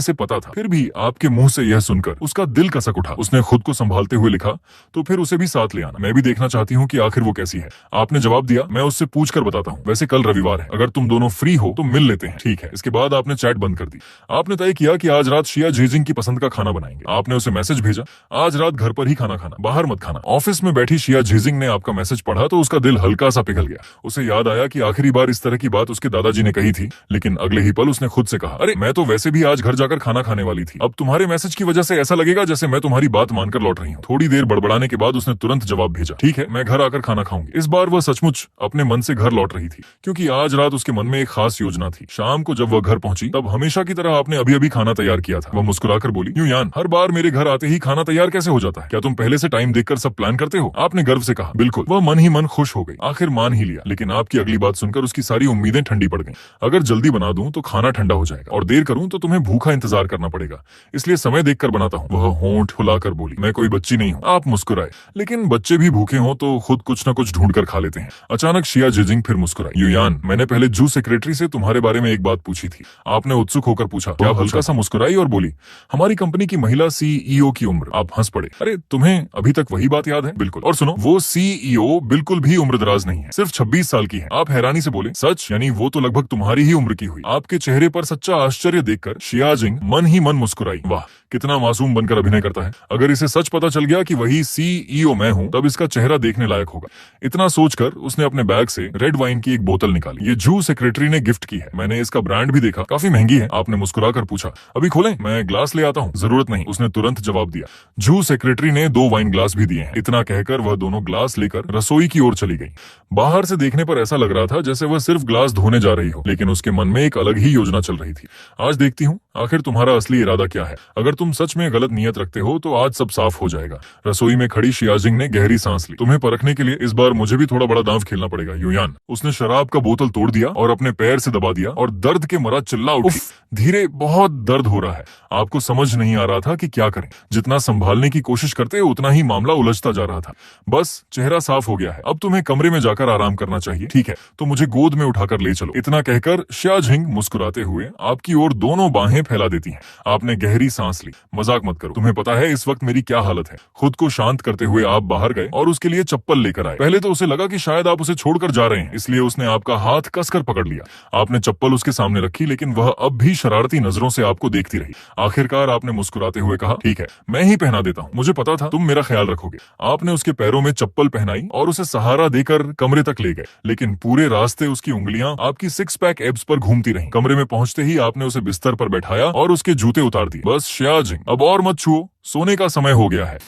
से पता था, फिर भी आपके मुंह से यह सुनकर उसका दिल कसक उठा। उसने खुद को संभालते हुए लिखा, तो फिर उसे भी साथ ले आना, मैं भी देखना चाहती हूँ कि आखिर वो कैसी है। आपने जवाब दिया, मैं उससे पूछ कर बताता हूँ। वैसे कल रविवार है, अगर तुम दोनों फ्री हो तो मिल लेते हैं। ठीक है। इसके बाद आपने चैट बंद कर दी। आपने तय किया कि आज रात शिया झिजिंग की पसंद का खाना बनाएंगे। आपने उसे मैसेज भेजा, आज रात घर पर ही खाना खाना, बाहर मत खाना। ऑफिस में बैठी शिया झिजिंग ने आपका मैसेज पढ़ा तो उसका दिल हल्का सा पिघल गया। उसे याद आया कि आखिरी बार इस तरह की बात उसके दादाजी ने कही थी, लेकिन अगले ही पल उसने खुद से कहा, अरे मैं तो वैसे भी आज घर जाकर खाना खाने वाली थी। अब तुम्हारे मैसेज की वजह से ऐसा लगेगा जैसे मैं तुम्हारी बात मानकर लौट रही हूँ। थोड़ी देर बड़बड़ाने के बाद उसने तुरंत जवाब भेजा, ठीक है, मैं घर आकर खाना खाऊंगी। इस बार वह सचमुच अपने मन से घर लौट रही थी, क्योंकि आज रात उसके मन में एक खास योजना थी। शाम को जब वह घर पहुंची तब हमेशा की तरह आपने अभी अभी खाना तैयार किया था। वह मुस्कुराकर बोली, युयान, हर बार मेरे घर आते ही खाना तैयार कैसे हो जाता है? क्या तुम पहले से टाइम देखकर सब प्लान करते हो? आपने गर्व से कहा, बिल्कुल। वह मन ही मन खुश हो गई, आखिर मान ही लिया। लेकिन आपकी अगली बात सुनकर उसकी सारी उम्मीदें ठंडी पड़ गईं। अगर जल्दी बना दूं तो खाना ठंडा हो जाएगा और देर करूं तो तुम्हें भूखा इंतजार करना पड़ेगा, इसलिए समय देखकर बनाता हूं। वह होंठ फुलाकर बोली, मैं कोई बच्ची नहीं हूं। आप मुस्कुराए, लेकिन बच्चे भी भूखे हों तो खुद कुछ न कुछ ढूंढ कर खा लेते हैं। अचानक शिया झिजिंग फिर मुस्कुराई, युयान, मैंने पहले जू सेक्रेटरी से तुम्हारे बारे में एक बात पूछी थी। आपने उत्सुक होकर पूछा। क्या? हल्का सा मुस्कुराई और बोली, हमारी कंपनी की महिला सीईओ की उम्र। आप हंस पड़े। अरे तुम्हें अभी तक वही बात याद है? बिल्कुल। और सुनो, वो सीईओ बिल्कुल भी उम्रदराज नहीं है, सिर्फ 26 साल की है। आप हैरानी से बोले, सच? यानी वो तो लगभग तुम्हारी ही उम्र की हुई। आपके चेहरे पर सच्चा आश्चर्य देखकर शिया झिजिंग मन ही मन मुस्कुराई। वाह, कितना मासूम बनकर अभिनय करता है। अगर इसे सच पता चल गया कि वही सीईओ मैं हूँ तब इसका चेहरा देखने लायक होगा। इतना सोचकर उसने अपने बैग से रेड वाइन की एक बोतल निकाली। ये जू सेक्रेटरी ने गिफ्ट की है, मैंने इसका ब्रांड भी देखा, काफी महंगी है। आपने मुस्कुराकर पूछा, अभी खोलें? मैं ग्लास ले आता हूँ। जरूरत नहीं, उसने तुरंत जवाब दिया। जू सेक्रेटरी ने 2 वाइन ग्लास भी दिए हैं। इतना कहकर वह दोनों ग्लास लेकर रसोई की ओर चली गई। बाहर से देखने पर ऐसा लग रहा था जैसे वह सिर्फ ग्लास धोने जा रही हो, लेकिन उसके मन में एक अलग ही योजना चल रही थी। आज देखती हूँ आखिर तुम्हारा असली इरादा क्या है। अगर तुम सच में गलत नियत रखते हो तो आज सब साफ हो जाएगा। रसोई में खड़ी शिया झिजिंग ने गहरी सांस ली। तुम्हें परखने के लिए इस बार मुझे भी थोड़ा बड़ा दांव खेलना पड़ेगा, युयान। उसने शराब का बोतल तोड़ दिया और अपने पैर से दबा दिया और दर्द के मरा चिल्ला उठी, धीरे, बहुत दर्द हो रहा है। आपको समझ नहीं आ रहा था कि क्या करें। जितना संभालने की कोशिश करते उतना ही मामला उलझता जा रहा था। बस चेहरा साफ हो गया है, अब तुम्हें कमरे में जाकर आराम करना चाहिए। ठीक है, तो मुझे गोद में उठाकर ले चलो। इतना कहकर शिया झिजिंग मुस्कुराते हुए आपकी ओर दोनों बाहें फैला देती हैं। आपने गहरी सांस ली। सीरियसली मजाक मत करो। तुम्हें पता है इस वक्त मेरी क्या हालत है। खुद को शांत करते हुए आप बाहर गए और उसके लिए चप्पल लेकर आए। पहले तो उसे लगा कि शायद आप उसे छोड़कर जा रहे हैं, इसलिए उसने आपका हाथ कसकर पकड़ लिया। आपने चप्पल उसके सामने रखी, लेकिन वह अब भी शरारती नजरों से आपको देखती रही। आखिरकार आपने मुस्कुराते हुए कहा, ठीक है, मैं ही पहना देता हूँ, मुझे पता था तुम मेरा ख्याल रखोगे। आपने उसके पैरों में चप्पल पहनाई और उसे सहारा देकर कमरे तक ले गए, लेकिन पूरे रास्ते उसकी उंगलियां आपकी 6 पैक एब्स पर घूमती रहीं। कमरे में पहुंचते ही आपने उसे बिस्तर पर बैठाया और उसके जूते उतार दिए। बस श्रेया जिंग, अब और मत छुओ, सोने का समय हो गया है।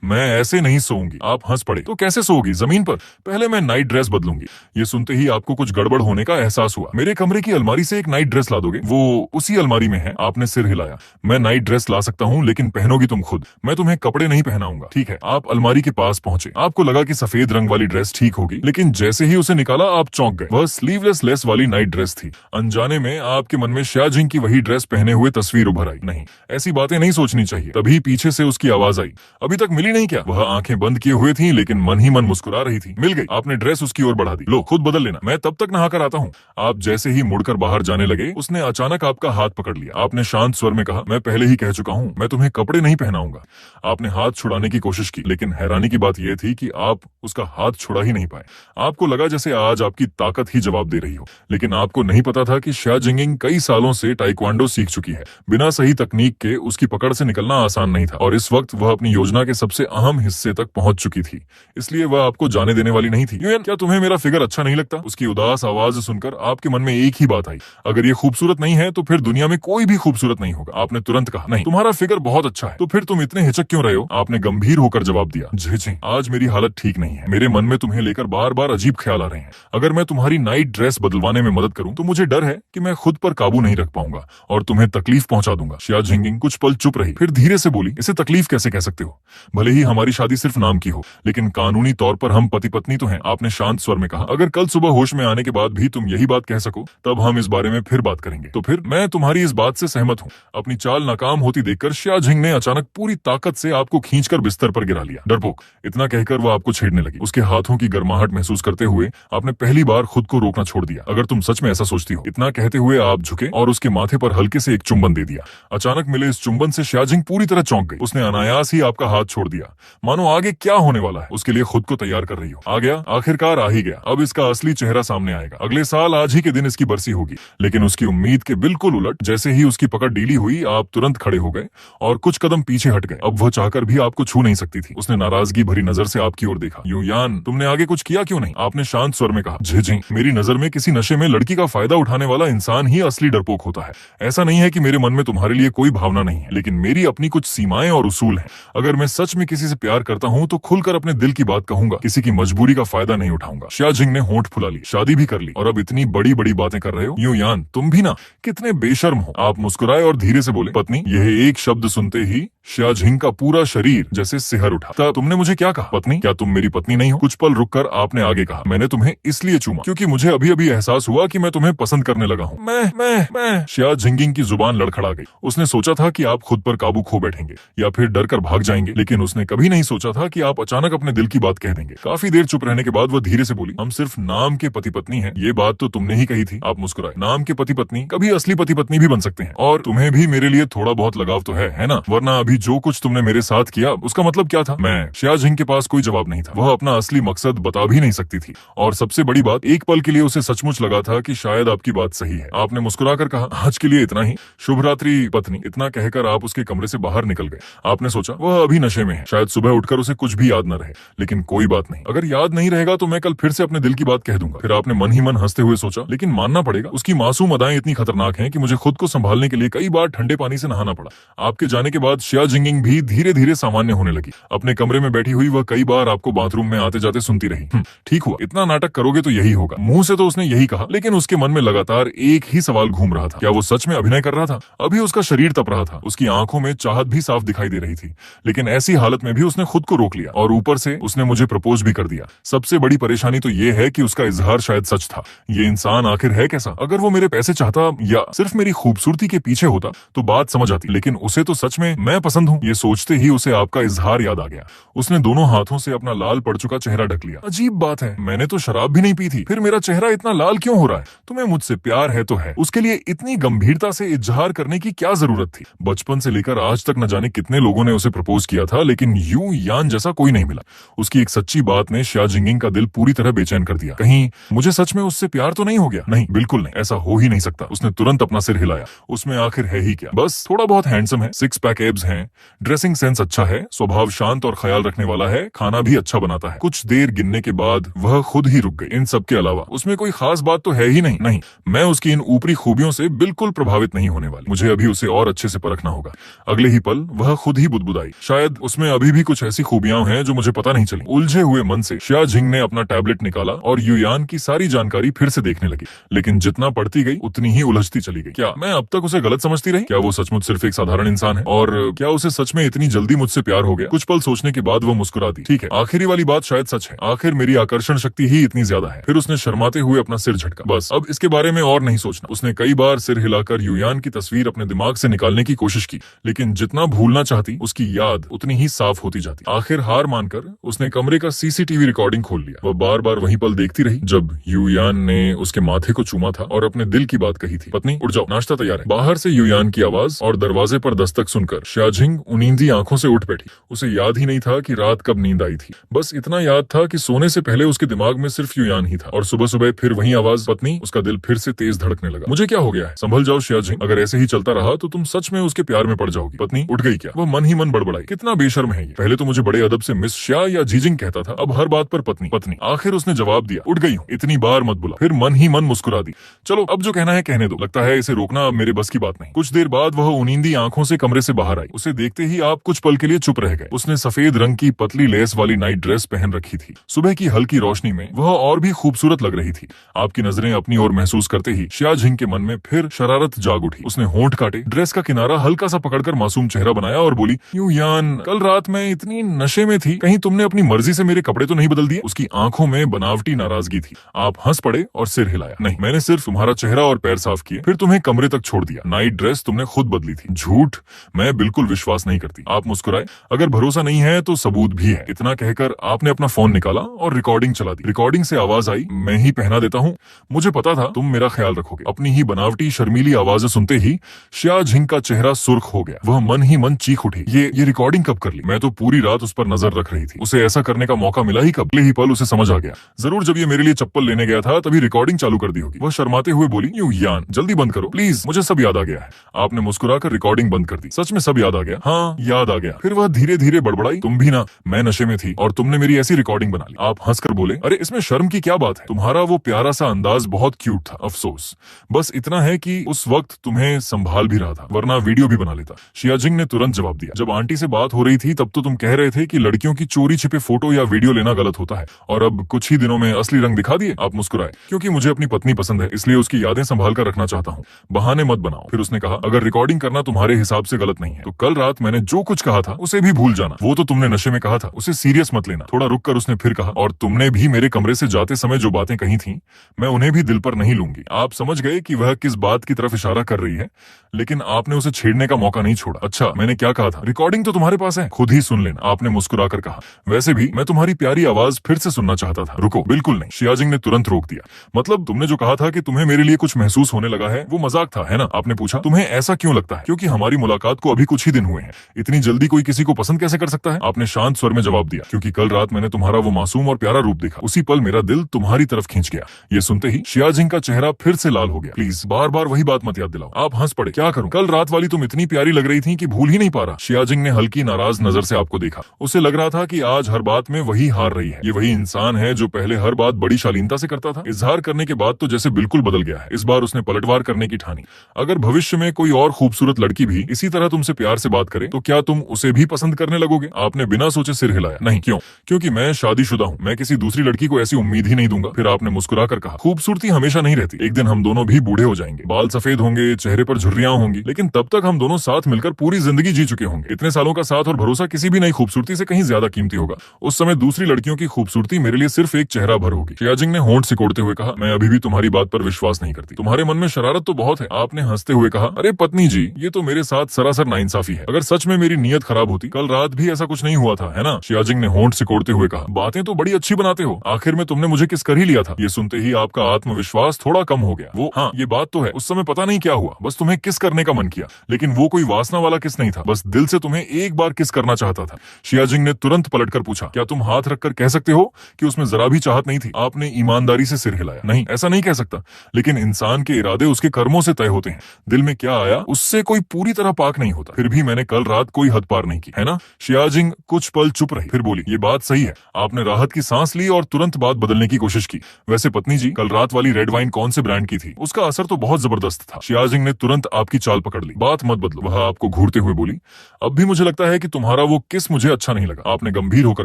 मैं ऐसे नहीं सोऊंगी। आप हंस पड़े। तो कैसे सोओगी? जमीन पर। पहले मैं नाइट ड्रेस बदलूंगी। ये सुनते ही आपको कुछ गड़बड़ होने का एहसास हुआ। मेरे कमरे की अलमारी से एक नाइट ड्रेस ला दोगे? वो उसी अलमारी में है। आपने सिर हिलाया। मैं नाइट ड्रेस ला सकता हूँ, लेकिन पहनोगी तुम खुद। मैं तुम्हें कपड़े नहीं पहनाऊंगा। ठीक है। आप अलमारी के पास पहुंचे। आपको लगा कि सफेद रंग वाली ड्रेस ठीक होगी, लेकिन जैसे ही उसे निकाला आप चौंक गए। वह स्लीवलेस लेस वाली नाइट ड्रेस थी। अनजाने में आपके मन में श्रेया जिंग की वही ड्रेस पहने हुए तस्वीर उभर आई। नहीं, ऐसी बातें नहीं सोचनी चाहिए। तभी पीछे से उसकी आवाज आई, अभी तक मिली नहीं क्या? वह आंखें बंद किए हुए थी, लेकिन मन ही मन मुस्कुरा रही थी। मिल गई। आपने ड्रेस उसकी ओर बढ़ा दी। लो, खुद बदल लेना, मैं तब तक नहाकर आता हूँ। आप जैसे ही मुड़कर बाहर जाने लगे, उसने अचानक आपका हाथ पकड़ लिया। आपने शांत स्वर में कहा, मैं पहले ही कह चुका हूँ, मैं तुम्हें कपड़े नहीं पहनाऊंगा। आपने हाथ छुड़ाने की कोशिश की, लेकिन हैरानी की बात यह थी कि आप उसका हाथ छुड़ा ही नहीं पाए। आपको लगा जैसे आज आपकी ताकत ही जवाब दे रही हो, लेकिन आपको नहीं पता था कि श्रेया जिंगिंग कई सालों से ताइक्वांडो सीख चुकी है। बिना सही तकनीक के उसकी पकड़ से निकलना आसान नहीं था, और इस वक्त वह अपनी योजना के सबसे अहम हिस्से तक पहुंच चुकी थी, इसलिए वह आपको जाने देने वाली नहीं थी। यूएन, क्या तुम्हें मेरा फिगर अच्छा नहीं लगता? उसकी उदास आवाज सुनकर आपके मन में एक ही बात आई, अगर ये खूबसूरत नहीं है तो फिर दुनिया में कोई भी खूबसूरत नहीं होगा। आपने तुरंत कहा, नहीं, तुम्हारा फिगर बहुत अच्छा है। तो फिर तुम इतने हिचक क्यों रहे हो? आपने गंभीर होकर जवाब दिया, जी जी, आज मेरी हालत ठीक नहीं है। मेरे मन में तुम्हें लेकर बार बार अजीब ख्याल आ रहे हैं। अगर मैं तुम्हारी नाइट ड्रेस बदलवाने में मदद करूं तो मुझे डर है कि मैं खुद पर काबू नहीं रख पाऊंगा और तुम्हें तकलीफ पहुंचा दूंगा। श्रेया जिंगिंग कुछ पल चुप रही, फिर धीरे से बोली, इसे तकलीफ कैसे कह सकते हो? भले ही हमारी शादी सिर्फ नाम की हो, लेकिन कानूनी तौर पर हम पति पत्नी तो हैं। आपने शांत स्वर में कहा, अगर कल सुबह होश में आने के बाद भी तुम यही बात कह सको, तब हम इस बारे में फिर बात करेंगे। तो फिर मैं तुम्हारी इस बात से सहमत हूँ। अपनी चाल नाकाम होती देखकर श्रेया जिंग ने अचानक पूरी ताकत से आपको खींचकर बिस्तर पर गिरा लिया। डरपोक, इतना कहकर वह आपको छेड़ने लगी। उसके हाथों की गर्माहट महसूस करते हुए आपने पहली बार खुद को रोकना छोड़ दिया। अगर तुम सच में ऐसा सोचती हो। इतना कहते हुए आप झुके और उसके माथे पर हल्के से एक चुंबन दे दिया। अचानक मिले इस चुंबन से श्रेया जिंग पूरी तरह चौंक गई। उसने अनायास ही आपका हाथ छोड़ दिया, मानो आगे क्या होने वाला है उसके लिए खुद को तैयार कर रही हो। आ गया, आखिरकार आ ही गया। अब इसका असली चेहरा सामने आएगा। अगले साल आज ही के दिन इसकी बरसी होगी। लेकिन उसकी उम्मीद के बिल्कुल उलट, जैसे ही उसकी पकड़ ढीली हुई आप तुरंत खड़े हो गए और कुछ कदम पीछे हट गए। अब वह चाहकर भी आपको छू नहीं सकती थी। उसने नाराजगी भरी नजर से आपकी ओर देखा। यूयान, तुमने आगे कुछ किया क्यों नहीं? आपने शांत स्वर में कहा, जी जी, मेरी नजर में किसी नशे में लड़की का फायदा उठाने वाला इंसान ही असली डरपोक होता है। ऐसा नहीं है कि मेरे मन में तुम्हारे लिए कोई भावना नहीं है, लेकिन मेरी अपनी कुछ सीमाएं और उसूल हैं। अगर मैं सच में किसी से प्यार करता हूँ तो खुलकर अपने दिल की बात कहूंगा, किसी की मजबूरी का फायदा नहीं उठाऊंगा। श्रेया जिंग ने होंठ फुला ली, शादी भी कर ली और अब इतनी बड़ी बड़ी बातें कर रहे हो। यूयान, तुम भी ना, कितने बेशर्म हो। आप मुस्कुराए और धीरे से बोले, पत्नी। यह एक शब्द सुनते ही श्रेया जिंग का पूरा शरीर जैसे सिहर उठा। तब तुमने मुझे क्या कहा? पत्नी? क्या तुम मेरी पत्नी नहीं हो? कुछ पल रुककर आपने आगे कहा, मैंने तुम्हें इसलिए चूमा क्योंकि मुझे अभी अभी एहसास हुआ कि मैं तुम्हें पसंद करने लगा हूँ। मैं श्रेया जिंगिंग की जुबान लड़खड़ा गई। उसने सोचा था कि आप खुद पर काबू खो बैठेंगे या फिर डर कर भाग जाएंगे, लेकिन उसने कभी नहीं सोचा था कि आप अचानक अपने दिल की बात कह देंगे। काफी देर चुप रहने के बाद वह धीरे से बोली, हम सिर्फ नाम के पति पत्नी हैं। ये बात तो तुमने ही कही थी। आप मुस्कुराए। नाम के पति पत्नी कभी असली पति पत्नी भी बन सकते हैं, और तुम्हें भी मेरे लिए थोड़ा बहुत लगाव तो है ना? वरना अभी जो कुछ तुमने मेरे साथ किया उसका मतलब क्या था? मैं श्रेया जिंग के पास कोई जवाब नहीं था। वह अपना असली मकसद बता भी नहीं सकती थी, और सबसे बड़ी बात, एक पल के लिए उसे सचमुच लगा था कि शायद आपकी बात सही है। आपने मुस्कुराकर कहा, आज के लिए इतना ही। शुभ रात्रि पत्नी। इतना कहकर आप उसके कमरे से बाहर निकल गए। आपने सोचा वह अभी नशे में है, शायद सुबह उठकर उसे कुछ भी याद न रहे, लेकिन कोई बात नहीं, अगर याद नहीं रहेगा तो मैं कल फिर से अपने दिल की बात कह दूंगा। फिर आपने मन ही मन हंसते हुए सोचा, लेकिन मानना पड़ेगा उसकी मासूम अदाएं इतनी खतरनाक हैं कि मुझे खुद को संभालने के लिए कई बार ठंडे पानी से नहाना पड़ा। आपके जाने के बाद श्रेया जिंगिंग भी धीरे धीरे सामान्य होने लगी। अपने कमरे में बैठी हुई वह कई बार आपको बाथरूम में आते जाते सुनती रही। ठीक हुआ, इतना नाटक करोगे तो यही होगा। मुंह से तो उसने यही कहा, लेकिन उसके मन में लगातार एक ही सवाल घूम रहा था, क्या वो सच में अभिनय कर रहा था? अभी उसका शरीर तप रहा था, उसकी आंखों में चाहत भी साफ दिखाई दे रही थी, लेकिन ऐसी हालत में भी उसने खुद को रोक लिया और ऊपर से उसने मुझे प्रपोज भी कर दिया। सबसे बड़ी परेशानी तो ये है कि उसका इजहार शायद सच था। ये इंसान आखिर है कैसा? अगर वो मेरे पैसे चाहता या सिर्फ मेरी खूबसूरती के पीछे होता तो बात समझ आती, लेकिन उसे तो सच में मैं पसंद हूँ। ये सोचते ही उसे आपका इजहार याद आ गया। उसने दोनों हाथों से अपना लाल पड़ चुका चेहरा ढक लिया। अजीब बात है, मैंने तो शराब भी नहीं पी थी, फिर मेरा चेहरा इतना लाल क्यों हो रहा है? तुम्हें मुझसे प्यार है तो है, उसके लिए इतनी गंभीरता से इजहार करने की क्या जरूरत थी? बचपन से लेकर आज तक न जाने कितने लोगों ने उसे प्रपोज किया था, लेकिन यू यान जैसा कोई नहीं मिला। उसकी एक सच्ची बात ने शिया जिंगिंग का दिल पूरी तरह बेचैन कर दिया। कहीं मुझे सच में उससे प्यार तो नहीं हो गया? नहीं, बिल्कुल नहीं, ऐसा हो ही नहीं सकता। उसने तुरंत अपना सिर हिलाया। उसमें आखिर है ही क्या? बस थोड़ा बहुत हैंडसम है, 6 पैक एब्स हैं, ड्रेसिंग सेंस अच्छा है, स्वभाव शांत और ख्याल रखने वाला है, खाना भी अच्छा बनाता है। कुछ देर गिनने के बाद वह खुद ही रुक गई। इन सब के अलावा उसमें कोई खास बात तो है ही नहीं। नहीं, मैं उसकी इन ऊपरी खूबियों से बिल्कुल प्रभावित नहीं होने वाली। मुझे अभी उसे और अच्छे से परखना होगा। अगले ही पल वह खुद ही बुदबुदाई, शायद उसमें अभी भी कुछ ऐसी खूबियां हैं जो मुझे पता नहीं चली। उलझे हुए मन से शिया जिंग ने अपना टैबलेट निकाला और युयान की सारी जानकारी फिर से देखने लगी, लेकिन जितना पढ़ती गई उतनी ही उलझती चली गई। क्या मैं अब तक उसे गलत समझती रही? क्या वो सचमुच सिर्फ एक साधारण इंसान है? और क्या उसे सच में इतनी जल्दी मुझसे प्यार हो गया? कुछ पल सोचने के बाद वो मुस्कुरा दी। ठीक है, आखिरी वाली बात शायद सच है। आखिर मेरी आकर्षण शक्ति ही इतनी ज्यादा है। फिर उसने शर्माते हुए अपना सिर झटका। बस अब इसके बारे में और नहीं सोचना। उसने कई बार सिर हिलाकर युयान की तस्वीर अपने दिमाग से निकालने की कोशिश की, लेकिन जितना भूलना चाहती उसकी याद उतनी ही साफ होती जाती। आखिर हार मानकर उसने कमरे का सीसीटीवी रिकॉर्डिंग खोल लिया। वह बार बार वही पल देखती रही जब युयान ने उसके माथे को चूमा था और अपने दिल की बात कही थी। पत्नी उठ जाओ, नाश्ता तैयार है। बाहर से युयान की आवाज और दरवाजे पर दस्तक सुनकर शिया जिंग उनींदी आंखों से उठ बैठी। उसे याद ही नहीं था कि रात कब नींद आई थी। बस इतना याद था कि सोने से पहले उसके दिमाग में सिर्फ युयान ही था। और सुबह सुबह फिर वही आवाज, पत्नी। उसका दिल फिर से तेज धड़कने लगा। मुझे क्या हो गया है? संभल जाओ शिया जिंग, अगर ऐसे ही चलता रहा तो तुम सच में उसके प्यार में पड़ जाओगी। पत्नी उठ गई क्या? वह मन ही मन बड़बड़ाई, कितना बेशर्म है ये। पहले तो मुझे बड़े अदब से मिस शिया या जीजिंग कहता था, अब हर बात पर पत्नी पत्नी। आखिर उसने जवाब दिया, उठ गई हूँ, इतनी बार मत बुला। फिर मन ही मन मुस्कुरा दी। चलो अब जो कहना है कहने दो। लगता है इसे रोकना अब मेरे बस की बात नहीं। कुछ देर बाद वह उनींदी आंखों से कमरे से बाहर आई। उसे देखते ही आप कुछ पल के लिए चुप रह गए। उसने सफेद रंग की पतली लेस वाली नाइट ड्रेस पहन रखी थी। सुबह की हल्की रोशनी में वह और भी खूबसूरत लग रही थी। आपकी नजरें अपनी ओर महसूस करते ही शिया जिंग के मन में फिर शरारत जाग उठी। उसने होंठ काटे, ड्रेस का किनारा हल्का सा पकड़कर मासूम चेहरा बनाया और बोली, युयान, कल रात मैं इतनी नशे में थी, कहीं तुमने अपनी मर्जी से मेरे कपड़े तो नहीं बदल दिए? उसकी आंखों में बनावटी नाराजगी थी। आप हंस पड़े और सिर हिलाया। नहीं, मैंने सिर्फ तुम्हारा चेहरा और पैर साफ किए, फिर तुम्हें कमरे तक छोड़ दिया। नाइट ड्रेस तुमने खुद बदली थी। झूठ, मैं बिल्कुल विश्वास नहीं करती। आप मुस्कुराए। अगर भरोसा नहीं है तो सबूत भी है। इतना कहकर आपने अपना फोन निकाला और रिकॉर्डिंग चला दी। रिकॉर्डिंग से आवाज आई, मैं ही पहना देता हूँ, मुझे पता था तुम मेरा ख्याल रखोगे। अपनी ही बनावटी शर्मीली आवाजें सुनते ही शिया जिंग का चेहरा सुर्ख हो गया। वह मन ही मन चीख उठी, ये रिकॉर्डिंग कब कर ली? मैं तो पूरी रात उस पर नजर रख रही थी। उसे ऐसा करने का मौका मिला ही कब? अगले ही पल उसे समझ आ गया, जरूर जब ये मेरे लिए चप्पल लेने गया था तभी रिकॉर्डिंग चालू कर दी होगी। वह शर्माते हुए बोली, युयान, जल्दी बंद करो प्लीज, मुझे सब याद आ गया है। आपने मुस्कुराकर रिकॉर्डिंग बंद कर दी। सच में सब याद आ गया? हाँ, याद आ गया। फिर वह धीरे धीरे बड़बड़ाई, तुम भी ना, मैं नशे में थी और तुमने मेरी ऐसी रिकॉर्डिंग बना ली। आप हंसकर बोले, अरे इसमें शर्म की क्या बात है? तुम्हारा वो प्यारा सा अंदाज बहुत क्यूट था। अफसोस बस इतना है कि उस वक्त तुम्हें संभाल भी रहा था, वरना वीडियो भी बना लेता। शिया जिंग ने तुरंत जवाब दिया, जब आंटी से बात हो रही थी तब तो तुम कह रहे थे कि लड़कियों की चोरी छिपे फोटो या वीडियो लेना गलत होता है, और अब कुछ ही दिनों में असली रंग दिखा दिए। आप मुस्कुराए, क्योंकि मुझे अपनी पत्नी पसंद है, इसलिए उसकी यादें संभाल कर रखना चाहता हूँ। बहाने मत बनाओ। फिर उसने कहा, अगर रिकॉर्डिंग करना तुम्हारे हिसाब से गलत नहीं है तो कल रात मैंने जो कुछ कहा था उसे भी भूल जाना। वो तो तुमने नशे में कहा था, उसे सीरियस मत लेना। थोड़ा रुक कर उसने फिर कहा, और तुमने भी मेरे कमरे से जाते समय जो बातें कही थी, मैं उन्हें भी दिल पर नहीं लूंगी। आप समझ गए कि वह किस बात की तरफ इशारा कर रही है, लेकिन आपने उसे छेड़ने का मौका नहीं छोड़ा। अच्छा, मैंने क्या कहा था? रिकॉर्डिंग तो तुम्हारे पास है, खुद ही सुन लेना। आपने मुस्कुराकर कहा, वैसे भी मैं तुम्हारी प्यारी आवाज फिर से सुनना चाहता था। रुको, बिल्कुल नहीं। शिया जिंग ने तुरंत रोक दिया। मतलब तुमने जो कहा था कि तुम्हें मेरे लिए कुछ महसूस होने लगा है, वो मजाक था, है ना? आपने पूछा, तुम्हें ऐसा क्यों लगता है? क्योंकि हमारी मुलाकात को अभी कुछ ही दिन हुए हैं, इतनी जल्दी कोई किसी को पसंद कैसे कर सकता है? आपने शांत स्वर में जवाब दिया, क्योंकि कल रात मैंने तुम्हारा वो मासूम और प्यारा रूप देखा, उसी पल मेरा दिल तुम्हारी तरफ खींच गया। ये सुनते ही शिया जिंग का चेहरा फिर से लाल हो गया। प्लीज बार बार वही बात मत याद दिलाओ। आप हंस पड़े। क्या करूं? कल रात वाली तुम इतनी प्यारी लग रही थी कि भूल ही नहीं पा रहा। शिया जिंग ने हल्की नाराज नजर से आपको देखा। उसे लग रहा था कि आज हर बात में वही हार रही है। ये वही इंसान है जो पहले हर बात बड़ी शालीनता से करता था, इजहार करने के बाद तो जैसे बिल्कुल बदल गया है। इस बार उसने पलटवार करने की ठानी। अगर भविष्य में कोई और खूबसूरत लड़की भी इसी तरह तुमसे प्यार से बात करे तो क्या तुम उसे भी पसंद करने लगोगे? आपने बिना सोचे सिर हिलाया। नहीं। क्यों? क्योंकि मैं शादीशुदा हूँ, मैं किसी दूसरी लड़की को ऐसी उम्मीद ही नहीं दूंगा। फिर आपने मुस्कुराकर कहा, खूबसूरती हमेशा नहीं रहती, एक दिन हम दोनों भी बूढ़े हो जाएंगे, बाल सफेद होंगे, चेहरे पर झुर्रियां होंगी, लेकिन तब तक हम दोनों साथ मिलकर पूरी जिंदगी जी चुके होंगे। इतने सालों का साथ और भरोसा किसी भी नई खूबसूरती से कहीं ज्यादा कीमती होगा। उस समय दूसरी लड़कियों की खूबसूरती मेरे लिए सिर्फ एक चेहरा भर होगी। शियाजिंग ने होंठ सिकोड़ते हुए कहा, मैं अभी भी तुम्हारी बात पर विश्वास नहीं करती। तुम्हारे मन में शरारत तो बहुत है। आपने हंसते हुए कहा, अरे पत्नी जी, ये तो मेरे साथ सरासर नाइंसाफी है। अगर सच में मेरी नीयत खराब होती, कल रात भी ऐसा कुछ नहीं हुआ था, है ना? शियाजिंग ने होंठ सिकोड़ते हुए कहा, बातें तो बड़ी अच्छी बनाते हो। आखिर में तुमने मुझे किस कर ही लिया था। ये सुनते ही आपका आत्मविश्वास थोड़ा कम हो गया। वो हाँ, ये बात तो है, उस समय पता नहीं क्या हुआ, बस तुम्हें किस करने का मन किया। लेकिन वो कोई वासना वाला किस नहीं था, बस दिल से तुम्हें एक बार किस करना चाहता था। शियाजिंग ने तुरंत पलटकर पूछा, क्या तुम हाथ रखकर कह सकते हो कि उसमें जरा भी चाहत नहीं थी? आपने ईमानदारी से सिर हिलाया। नहीं, ऐसा नहीं कह सकता, लेकिन इंसान के इरादे उसके कर्मों से तय होते हैं। दिल में क्या आया उससे कोई पूरी तरह पाक नहीं होता। फिर भी मैंने कल रात कोई हद पार नहीं की, है ना? शियाजिंग कुछ पल चुप रही, फिर बोली, ये बात सही है। आपने राहत की सांस ली और तुरंत बात बदलने की कोशिश की। वैसे पत्नी जी, कल रात वाली रेड वाइन कौन से ब्रांड की थी? उसका असर तो बहुत जबरदस्त था। शियाजिंग ने तुरंत आपकी चाल पकड़ ली। बात मत बदलो। वह आपको घूरते हुए बोली, अब भी मुझे लगता है कि तुम्हारा वो किस मुझे अच्छा नहीं लगा। आपने गंभीर होकर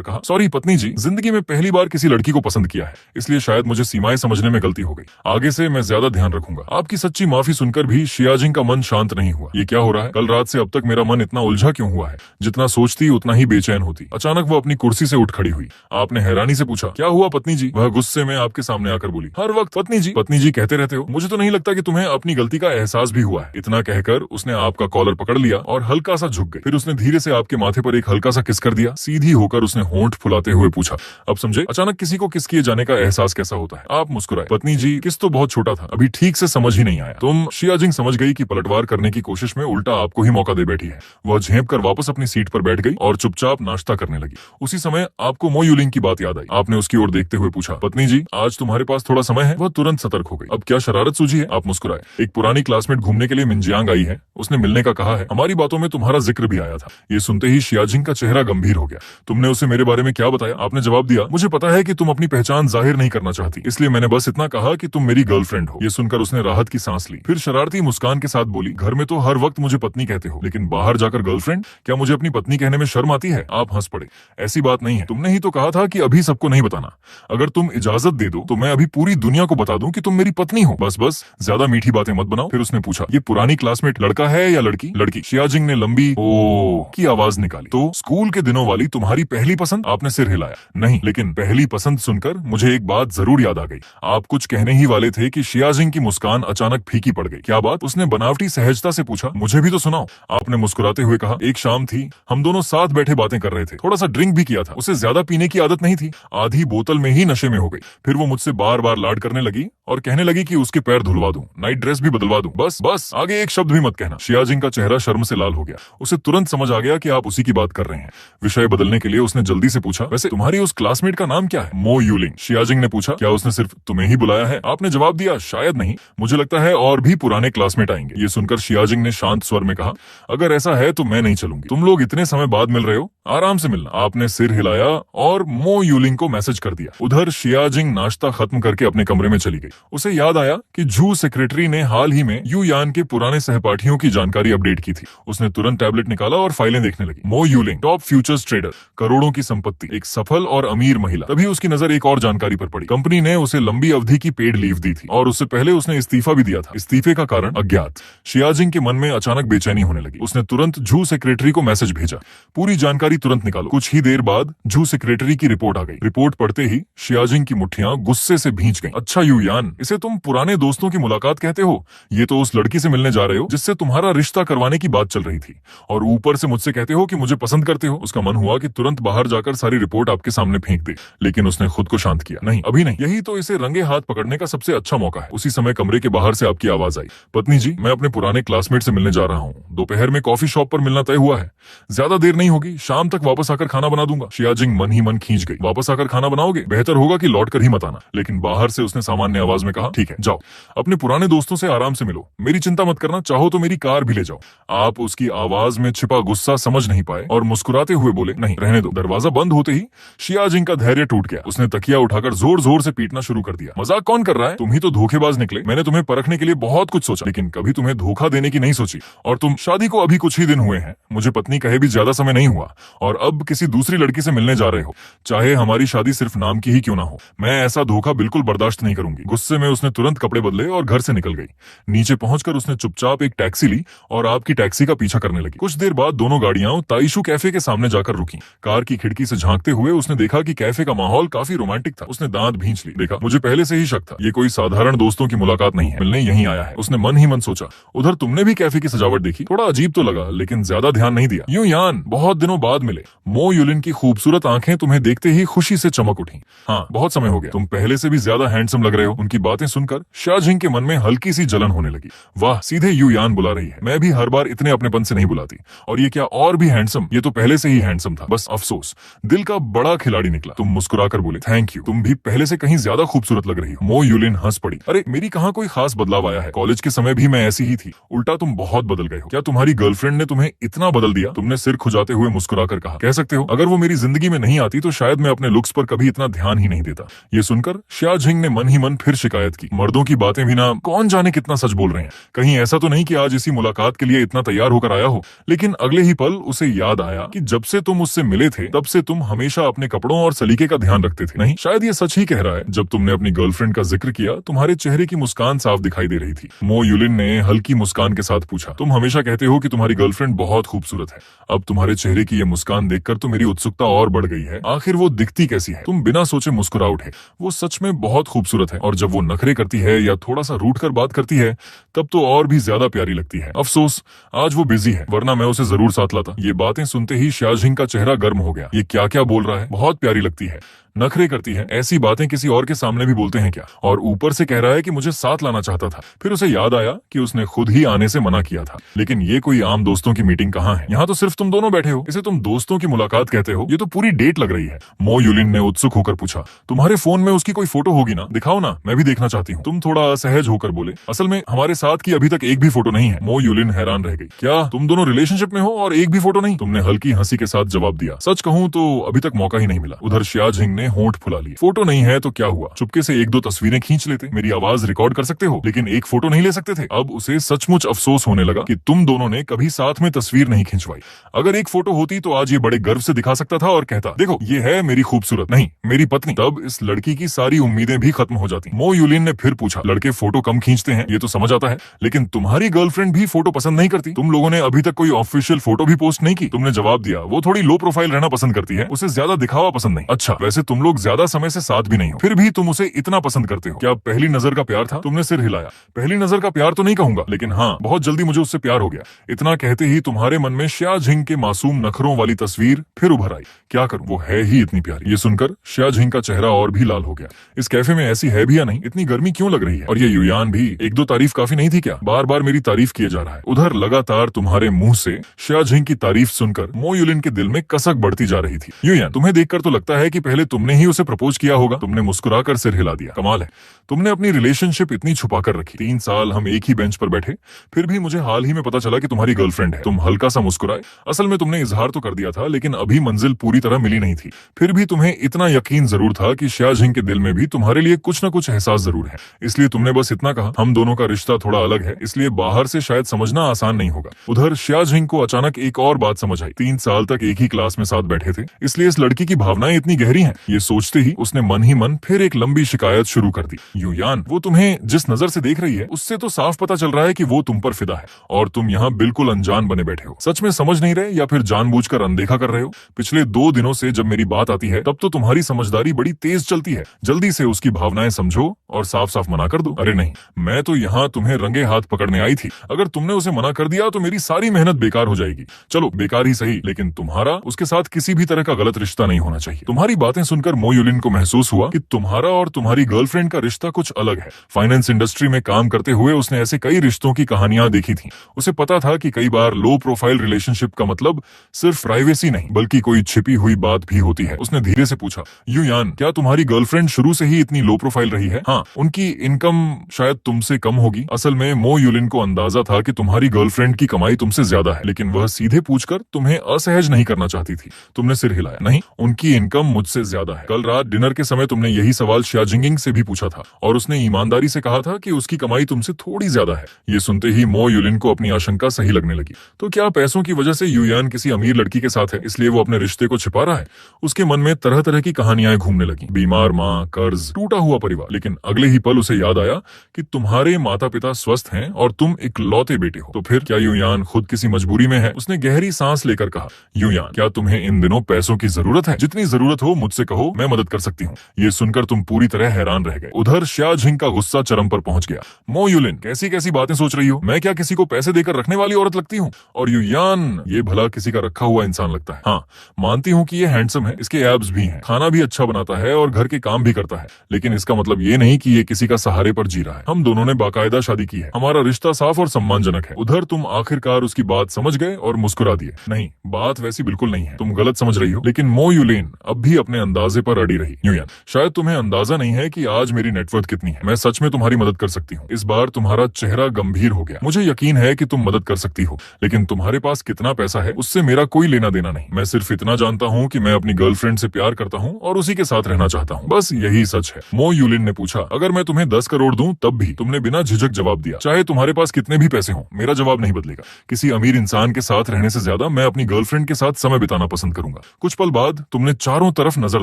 कहा, सॉरी पत्नी जी, जिंदगी में पहली बार किसी लड़की को पसंद किया है, इसलिए शायद मुझे सीमाएं समझने में गलती हो गई। आगे से मैं ज्यादा ध्यान रखूंगा। आपकी सच्ची माफी सुनकर भी शियाजिंग का मन शांत नहीं हुआ। ये क्या हो रहा है? कल रात से अब तक मेरा मन इतना उलझा क्यों हुआ है? जितना सोचती उतना ही बेचैन होती। अचानक वो अपनी कुर्सी से उठ खड़ी हुई। आपने हैरानी से पूछा, क्या हुआ पत्नी जी? वह गुस्से में आपके सामने आकर बोली, हर वक्त पत्नी जी कहते रहते हो। मुझे तो नहीं लगता कि तुम्हें अपनी गलती का एहसास भी हुआ है। इतना कहकर उसने आपका कॉलर पकड़ लिया और हल्का सा झुक गई। फिर उसने धीरे से आपके माथे पर एक हल्का सा किस कर दिया। सीधी होकर उसने होंठ फुलाते हुए पूछा, अब समझे अचानक किसी को किस किए जाने का एहसास कैसा होता है? आप मुस्कुराए। पत्नी जी, किस तो बहुत छोटा था, अभी ठीक से समझ ही नहीं आया। तुम शियाजिंग समझ गई कि पलटवार करने की कोशिश में उल्टा आपको ही मौका दे बैठी है। वह झेप कर वापस अपनी सीट पर बैठ गई और चुपचाप नाश्ता करने लगी। उसी समय आपको मो यूलिंग की बात याद आई। आपने उसकी ओर देखते हुए पूछा, पत्नी जी, आज तुम्हारे पास थोड़ा समय है? वह तुरंत सतर्क हो गई। अब क्या शरारत सूझी है? आप मुस्कुराए। एक पुरानी क्लासमेट घूमने के लिए मिंजियांग आई है, उसने मिलने का कहा है। हमारी बातों में तुम्हारा जिक्र भी आया था। ये सुनते ही शियाजिंग का चेहरा गंभीर हो गया। तुमने उसे मेरे बारे में क्या बताया? आपने जवाब दिया, मुझे पता है कि तुम अपनी पहचान जाहिर नहीं करना चाहती, इसलिए मैंने बस इतना कहा कि तुम मेरी गर्लफ्रेंड हो। ये सुनकर उसने राहत की सांस ली। फिर शरारती मुस्कान के साथ बोली, घर में तो हर वक्त मुझे पत्नी कहते हो, लेकिन बाहर जाकर गर्लफ्रेंड? क्या मुझे अपनी पत्नी कहने में शर्म आती है? आप हंस पड़े। ऐसी बात नहीं है, तुमने ही तो कहा था कि अभी सबको नहीं बताना। अगर तुम इजाजत दे दो तो मैं अभी पूरी दुनिया को बता दूं कि तुम मेरी पत्नी हो। बस बस, ज्यादा मीठी बातें मत बनाओ। फिर उसने पूछा, ये पुरानी क्लासमेट लड़का है या लड़की? लड़की। शियाजिंग ने लंबी ओ की आवाज निकाली। तो स्कूल के दिनों वाली तुम्हारी पहली पसंद? आपने सिर हिलाया। नहीं, लेकिन पहली पसंद सुनकर मुझे एक बात जरूर याद आ गई। आप कुछ कहने ही वाले थे कि शियाजिंग की मुस्कान अचानक फीकी पड़ गई। क्या बात? उसने बनावटी सहजता से पूछा। मुझे भी तो सुनाओ। आपने मुस्कुराते हुए कहा, एक शाम थी, हम दोनों साथ बैठे बातें कर रहे थे, थोड़ा सा ड्रिंक भी किया था। उसे ज्यादा पीने की आदत नहीं थी, आधी बोतल में ही नशे में हो गई। फिर वो मुझसे बार बार लाड करने लगी और कहने लगी कि उसके पैर धुलवा दूं, नाइट ड्रेस भी बदलवा दूं। बस बस, आगे एक शब्द भी मत कहना। शियाजिंग का चेहरा शर्म से लाल हो गया। उसे तुरंत समझ आ गया कि आप उसी की बात कर रहे हैं। विषय बदलने के लिए उसने जल्दी से पूछा, वैसे तुम्हारी उस क्लासमेट का नाम क्या है? मो यूलिंग। शियाजिंग ने पूछा, क्या उसने सिर्फ तुम्हें ही बुलाया है? आपने जवाब दिया, शायद नहीं, मुझे लगता है और भी पुराने क्लासमेट आएंगे। ये सुनकर शियाजिंग ने शांत स्वर में कहा, अगर ऐसा है तो मैं नहीं चलूंगी। तुम लोग इतने समय बाद मिल रहे हो, आराम से मिलना। आपने सिर हिलाया और मो यूलिंग को मैसेज कर दिया। उधर शियाजिंग नाश्ता खत्म करके अपने कमरे में चली गई। उसे याद आया कि जू सेक्रेटरी ने हाल ही में यू यान के पुराने सहपाठियों की जानकारी अपडेट की थी। उसने तुरंत टैबलेट निकाला और फाइलें देखने लगी। मो यूलिंग, टॉप फ्यूचर्स ट्रेडर, करोड़ों की संपत्ति, एक सफल और अमीर महिला। तभी उसकी नजर एक और जानकारी पर पड़ी। कंपनी ने उसे लंबी अवधि की पेड लीव दी थी और उससे पहले उसने इस्तीफा भी दिया था। इस्तीफे का कारण अज्ञात। शियाजिंग के मन में अचानक बेचैनी होने लगी। उसने तुरंत जू सेक्रेटरी को मैसेज भेजा, पूरी जानकारी तुरंत निकालो। कुछ ही देर बाद जू सेक्रेटरी की रिपोर्ट आ गई। रिपोर्ट पढ़ते ही शियाजिंग की मुट्ठियां गुस्से से भींच गईं। अच्छा यू यान, इसे तुम पुराने दोस्तों की मुलाकात कहते हो? ये तो उस लड़की से मिलने जा रहे हो जिससे तुम्हारा रिश्ता करवाने की बात चल रही थी, और ऊपर से मुझसे कहते हो कि मुझे पसंद करते हो। उसका मन हुआ कि तुरंत बाहर जाकर सारी रिपोर्ट आपके सामने फेंक दे, लेकिन उसने खुद को शांत किया। नहीं, अभी नहीं, यही तो इसे रंगे हाथ पकड़ने का सबसे अच्छा मौका है। उसी समय कमरे के बाहर से आपकी आवाज आई, पत्नी जी, मैं अपने पुराने क्लासमेट से मिलने जा रहा हूँ। दोपहर में कॉफी शॉप पर मिलना तय हुआ है। ज्यादा देर नहीं होगी, शाम तक वापस आकर खाना बना दूंगा। शियाजिंग मन ही मन खींच गई। वापस आकर खाना बनाओगे? बेहतर होगा कि लौट कर ही मत आना। लेकिन बाहर से उसने सामान्य आवाज में कहा, ठीक है, जाओ, अपने पुराने दोस्तों से आराम से मिलो, मेरी चिंता मत करना, चाहो तो मेरी कार भी ले जाओ। आप उसकी आवाज में छिपा गुस्सा समझ नहीं पाए और मुस्कुराते हुए बोले, नहीं, रहने दो। दरवाजा बंद होते ही शियाजिंग का धैर्य टूट गया। उसने तकिया उठाकर जोर जोर से पीटना शुरू कर दिया। मजाक कौन कर रहा है? तुम ही तो धोखेबाज निकले। मैंने तुम्हें परखने के लिए बहुत कुछ सोचा, लेकिन कभी तुम्हें धोखा देने की नहीं सोची। और तुम शादी को अभी कुछ ही दिन हुए हैं, मुझे पत्नी कहे भी ज्यादा समय नहीं हुआ, और अब किसी दूसरी लड़की से मिलने जा रहे हो, चाहे हमारी शादी सिर्फ नाम की ही क्यों ना हो। मैं ऐसा धोखा बिल्कुल बर्दाश्त नहीं करूंगी। गुस्से में उसने तुरंत कपड़े बदले और घर से निकल गई। नीचे पहुंचकर उसने चुपचाप एक टैक्सी ली और आपकी टैक्सी का पीछा करने लगी। लगी। कुछ देर बाद दोनों गाड़ियां ताइशु कैफे के सामने जाकर रुकी। कार की खिड़की से झांकते हुए उसने देखा कि कैफे का माहौल काफी रोमांटिक था। उसने दांत भींच ली। देखा, मुझे पहले से ही शक था, ये कोई साधारण दोस्तों की मुलाकात नहीं है, मिलने यहीं आया है। उसने मन ही मन सोचा। उधर तुमने भी कैफे की सजावट देखी? थोड़ा अजीब तो लगा, लेकिन ज्यादा ध्यान नहीं दिया। यूं यान, बहुत दिनों बाद मिले। मो युलिन की खूबसूरत आंखें तुम्हें देखते ही खुशी से चमक उठी। हाँ, बहुत समय हो गया, तुम पहले से भी ज्यादा हैंडसम लग रहे हो। उनकी बातें सुनकर शाजिंग के मन में हल्की सी जलन होने लगी। वाह, सीधे यू यान बुला रही है। मैं भी हर बार इतने अपनेपन से नहीं बुलाती। और ये क्या और भी हैंडसम? ये तो पहले से ही हैंडसम था, बस अफसोस। दिल का बड़ा खिलाड़ी निकला। तुम मुस्कुराकर बोले, थैंक यू, तुम भी पहले से कहीं ज्यादा खूबसूरत लग रही हो। मो युलिन हंस पड़ी। अरे, मेरी कहाँ कोई खास बदलाव आया है, कॉलेज के समय भी मैं ऐसी ही थी। उल्टा तुम बहुत बदल गए हो। क्या तुम्हारी गर्लफ्रेंड ने तुम्हें इतना बदल दिया? तुमने सिर खुजाते हुए मुस्कुराकर कहा। कह सकते हो, अगर वो मेरी जिंदगी में नहीं आती तो शायद मैं अपने लुक्स पर कभी इतना ध्यान ही नहीं देता। ये सुनकर शाजिंग ने मन ही मन फिर शिकायत की। मर्दों की बातें भी ना, कौन जाने कितना सच बोल रहे हैं। कहीं ऐसा तो नहीं कि आज इसी मुलाकात के लिए इतना तैयार होकर आया हो। लेकिन अगले ही पल उसे याद आया कि जब से तुम उससे मिले थे तब से तुम हमेशा अपने कपड़ों और सलीके का ध्यान रखते थे। नहीं, शायद ये सच ही कह रहा है। जब तुमने अपनी गर्लफ्रेंड का जिक्र किया, तुम्हारे चेहरे की मुस्कान साफ दिखाई दे रही थी। मो युलिन ने हल्की मुस्कान के साथ पूछा, तुम हमेशा कहते हो कि तुम्हारी गर्लफ्रेंड बहुत खूबसूरत है। अब तुम्हारे चेहरे की ये मुस्कान देखकर तो मेरी उत्सुकता और बढ़ गई है। आखिर वो दिखती कैसी है? तुम बिना सोचे मुस्कुरा उठे। वो सच में बहुत खूबसूरत है, और जब वो नखरे करती है या थोड़ा सा रूठ कर बात करती है तब तो और भी ज्यादा प्यारी लगती है। अफसोस, आज वो बिजी है, वरना मैं उसे जरूर साथ लाता। ये बातें सुनते ही शाजिंग का चेहरा गर्म हो गया। ये क्या क्या बोल रहा है? बहुत प्यारी लगती है, नखरे करती है, ऐसी बातें किसी और के सामने भी बोलते हैं क्या? और ऊपर से कह रहा है कि मुझे साथ लाना चाहता था। फिर उसे याद आया कि उसने खुद ही आने से मना किया था। लेकिन ये कोई आम दोस्तों की मीटिंग कहाँ है? यहाँ तो सिर्फ तुम दोनों बैठे हो। इसे तुम दोस्तों की मुलाकात कहते हो? ये तो पूरी डेट लग रही है। मो युलिन ने उत्सुक होकर पूछा, तुम्हारे फोन में उसकी कोई फोटो होगी ना? दिखाओ ना, मैं भी देखना चाहती हूँ। तुम थोड़ा असहज होकर बोले, असल में हमारे साथ की अभी तक एक भी फोटो नहीं है। मो युलिन हैरान रह गई। क्या तुम दोनों रिलेशनशिप में हो और एक भी फोटो नहीं? तुमने हल्की हंसी के साथ जवाब दिया, सच कहूँ तो अभी तक मौका ही नहीं मिला। उधर शाजिंग ने होंठ फुला लिए। फोटो नहीं है तो क्या हुआ, चुपके से एक दो तस्वीरें खींच लेते, मेरी आवाज रिकॉर्ड कर सकते हो, लेकिन एक फोटो नहीं ले सकते थे। अब उसे सचमुच अफसोस होने लगा कि तुम दोनों ने कभी साथ में तस्वीर नहीं खिंचवाई। अगर एक फोटो होती तो आज ये बड़े गर्व से दिखा सकता था और कहता, देखो ये है मेरी खूबसूरत, नहीं मेरी पत्नी। तब इस लड़की की सारी उम्मीदें भी खत्म हो जाती। मो युलिन ने फिर पूछा, लड़के फोटो कम खींचते हैं ये तो समझ आता है, लेकिन तुम्हारी गर्लफ्रेंड भी फोटो पसंद नहीं करती। तुम लोगों ने अभी तक कोई ऑफिशियल फोटो भी पोस्ट नहीं की। तुमने जवाब दिया, वो थोड़ी लो प्रोफाइल रहना पसंद करती है, उसे ज्यादा दिखावा पसंद नहीं। अच्छा, वैसे तुम लोग ज्यादा समय से साथ भी नहीं हो, फिर भी तुम उसे इतना पसंद करते हो। क्या पहली नजर का प्यार था? तुमने सिर हिलाया। पहली नजर का प्यार तो नहीं कहूंगा, लेकिन हाँ, बहुत जल्दी मुझे उससे प्यार हो गया। इतना कहते ही तुम्हारे मन में शाजिंग के मासूम नखरों वाली तस्वीर फिर उभर आई। क्या करूं, वो है ही इतनी प्यारी। ये सुनकर शाजिंग का चेहरा और भी लाल हो गया। इस कैफे में ऐसी है भी या नहीं? इतनी गर्मी क्यों लग रही है? और ये युयान भी, एक दो तारीफ काफी नहीं थी क्या? बार बार मेरी तारीफ किए जा रहा है। उधर लगातार तुम्हारे मुंह से शाजिंग की तारीफ सुनकर मो युलिन के दिल में कसक बढ़ती जा रही थी। युयान, तुम्हें देखकर तो लगता है कि पहले तुमने ही उसे प्रपोज किया होगा। तुमने मुस्कुराकर सिर हिला दिया। कमाल है, तुमने अपनी रिलेशनशिप इतनी छुपा कर रखी। 3 साल हम एक ही बेंच पर बैठे, फिर भी मुझे हाल ही में पता चला कि तुम्हारी गर्लफ्रेंड है। तुम हल्का सा मुस्कुराए। असल में तुमने इजहार तो कर दिया था, लेकिन अभी मंजिल पूरी तरह मिली नहीं थी। फिर भी तुम्हें इतना यकीन जरूर था कि शाजिंग के दिल में भी तुम्हारे लिए कुछ न कुछ एहसास जरूर है। इसलिए तुमने बस इतना कहा, हम दोनों का रिश्ता थोड़ा अलग है, इसलिए बाहर से शायद समझना आसान नहीं होगा। उधर शाजिंग को अचानक एक और बात समझ आई। 3 साल तक एक ही क्लास में साथ बैठे थे, इसलिए इस लड़की की भावनाएं इतनी गहरी हैं। ये सोचते ही उसने मन ही मन फिर एक लंबी शिकायत शुरू कर दी। युयान, वो तुम्हें जिस नजर से देख रही है उससे तो साफ पता चल रहा है कि वो तुम पर फिदा है, और तुम यहाँ बिल्कुल अनजान बने बैठे हो। सच में समझ नहीं रहे या फिर जानबूझकर अनदेखा कर रहे हो? पिछले 2 दिनों से जब मेरी बात आती है तब तो तुम्हारी समझदारी बड़ी तेज चलती है। जल्दी से उसकी भावनाएं समझो और साफ साफ मना कर दो। अरे नहीं, मैं तो यहाँ तुम्हें रंगे हाथ पकड़ने आई थी। अगर तुमने उसे मना कर दिया तो मेरी सारी मेहनत बेकार हो जाएगी। चलो बेकार ही सही, लेकिन तुम्हारा उसके साथ किसी भी तरह का गलत रिश्ता नहीं होना चाहिए। तुम्हारी बातें सुनकर मो युलिन को महसूस हुआ कि तुम्हारा और तुम्हारी गर्लफ्रेंड का रिश्ता कुछ अलग है। फाइनेंस इंडस्ट्री में काम करते हुए उसने ऐसे कई रिश्तों की कहानियां देखी थी। उसे पता था कि कई बार लो प्रोफाइल रिलेशनशिप का मतलब सिर्फ प्राइवेसी नहीं, बल्कि कोई छिपी हुई बात भी होती है। उसने धीरे से पूछा, युयान, क्या तुम्हारी गर्लफ्रेंड शुरू से ही इतनी लो प्रोफाइल रही है? हाँ, उनकी इनकम शायद तुमसे कम होगी। असल में मो युलिन को अंदाजा था कि तुम्हारी गर्लफ्रेंड की कमाई तुमसे ज्यादा है, लेकिन वह सीधे पूछकर तुम्हें असहज नहीं करना चाहती थी। तुमने सिर हिलाया। नहीं, उनकी इनकम मुझसे ज्यादा इरादा है। कल रात डिनर के समय तुमने यही सवाल शिया जिंगिंग से भी पूछा था और उसने ईमानदारी से कहा था कि उसकी कमाई तुमसे थोड़ी ज्यादा है। ये सुनते ही मो युलिन को अपनी आशंका सही लगने लगी। तो क्या पैसों की वजह से युयान किसी अमीर लड़की के साथ है, इसलिए वो अपने रिश्ते को छिपा रहा है? उसके मन में तरह तरह की कहानियां घूमने लगी। बीमार माँ, कर्ज, टूटा हुआ परिवार। लेकिन अगले ही पल उसे याद आया कि तुम्हारे माता पिता स्वस्थ हैं और तुम इकलौते बेटे हो। तो फिर क्या युयान खुद किसी मजबूरी में है? उसने गहरी सांस लेकर कहा, युयान, क्या तुम्हें इन दिनों पैसों की जरूरत है? जितनी जरूरत हो मुझसे कहो, मैं मदद कर सकती हूँ। ये सुनकर तुम पूरी तरह हैरान रह गए। उधर शिया जिंग का गुस्सा चरम पर पहुंच गया। मो युलिन, कैसी कैसी बातें सोच रही हो? मैं क्या किसी को पैसे देकर रखने वाली औरत लगती हूँ? और युयान, ये भला किसी का रखा हुआ इंसान लगता है। हाँ, मानती हूँ कि ये हैंडसम है, इसके एब्स भी हैं, खाना भी अच्छा बनाता है और घर के काम भी करता है, लेकिन इसका मतलब ये नहीं कि ये किसी का सहारे पर जी रहा है। हम दोनों ने बाकायदा शादी की है, हमारा रिश्ता साफ और सम्मानजनक है। उधर तुम आखिरकार उसकी बात समझ गए और मुस्कुरा दिए। नहीं, बात वैसी बिल्कुल नहीं है, तुम गलत समझ रही हो। लेकिन मो युलिन अब भी अपने अंदाजे पर अड़ी रही। युयान, शायद तुम्हें अंदाजा नहीं है कि आज मेरी नेटवर्थ कितनी है। मैं सच में तुम्हारी मदद कर सकती हूँ। इस बार तुम्हारा चेहरा गंभीर हो गया। मुझे यकीन है कि तुम मदद कर सकती हो, लेकिन तुम्हारे पास कितना पैसा है उससे मेरा कोई लेना देना नहीं। मैं सिर्फ इतना जानता हूँ कि मैं अपनी गर्लफ्रेंड से प्यार करता हूँ और उसी के साथ रहना चाहता हूँ, बस यही सच है। मो युलिन ने पूछा, अगर मैं तुम्हें 10 करोड़ दूं तब भी? तुमने बिना झिझक जवाब दिया। चाहे तुम्हारे पास कितने भी पैसे हों, मेरा जवाब नहीं बदलेगा। किसी अमीर इंसान के साथ रहने से ज्यादा मैं अपनी गर्लफ्रेंड के साथ समय बिताना पसंद करूंगा। कुछ पल बाद तुमने चारों तरफ नजर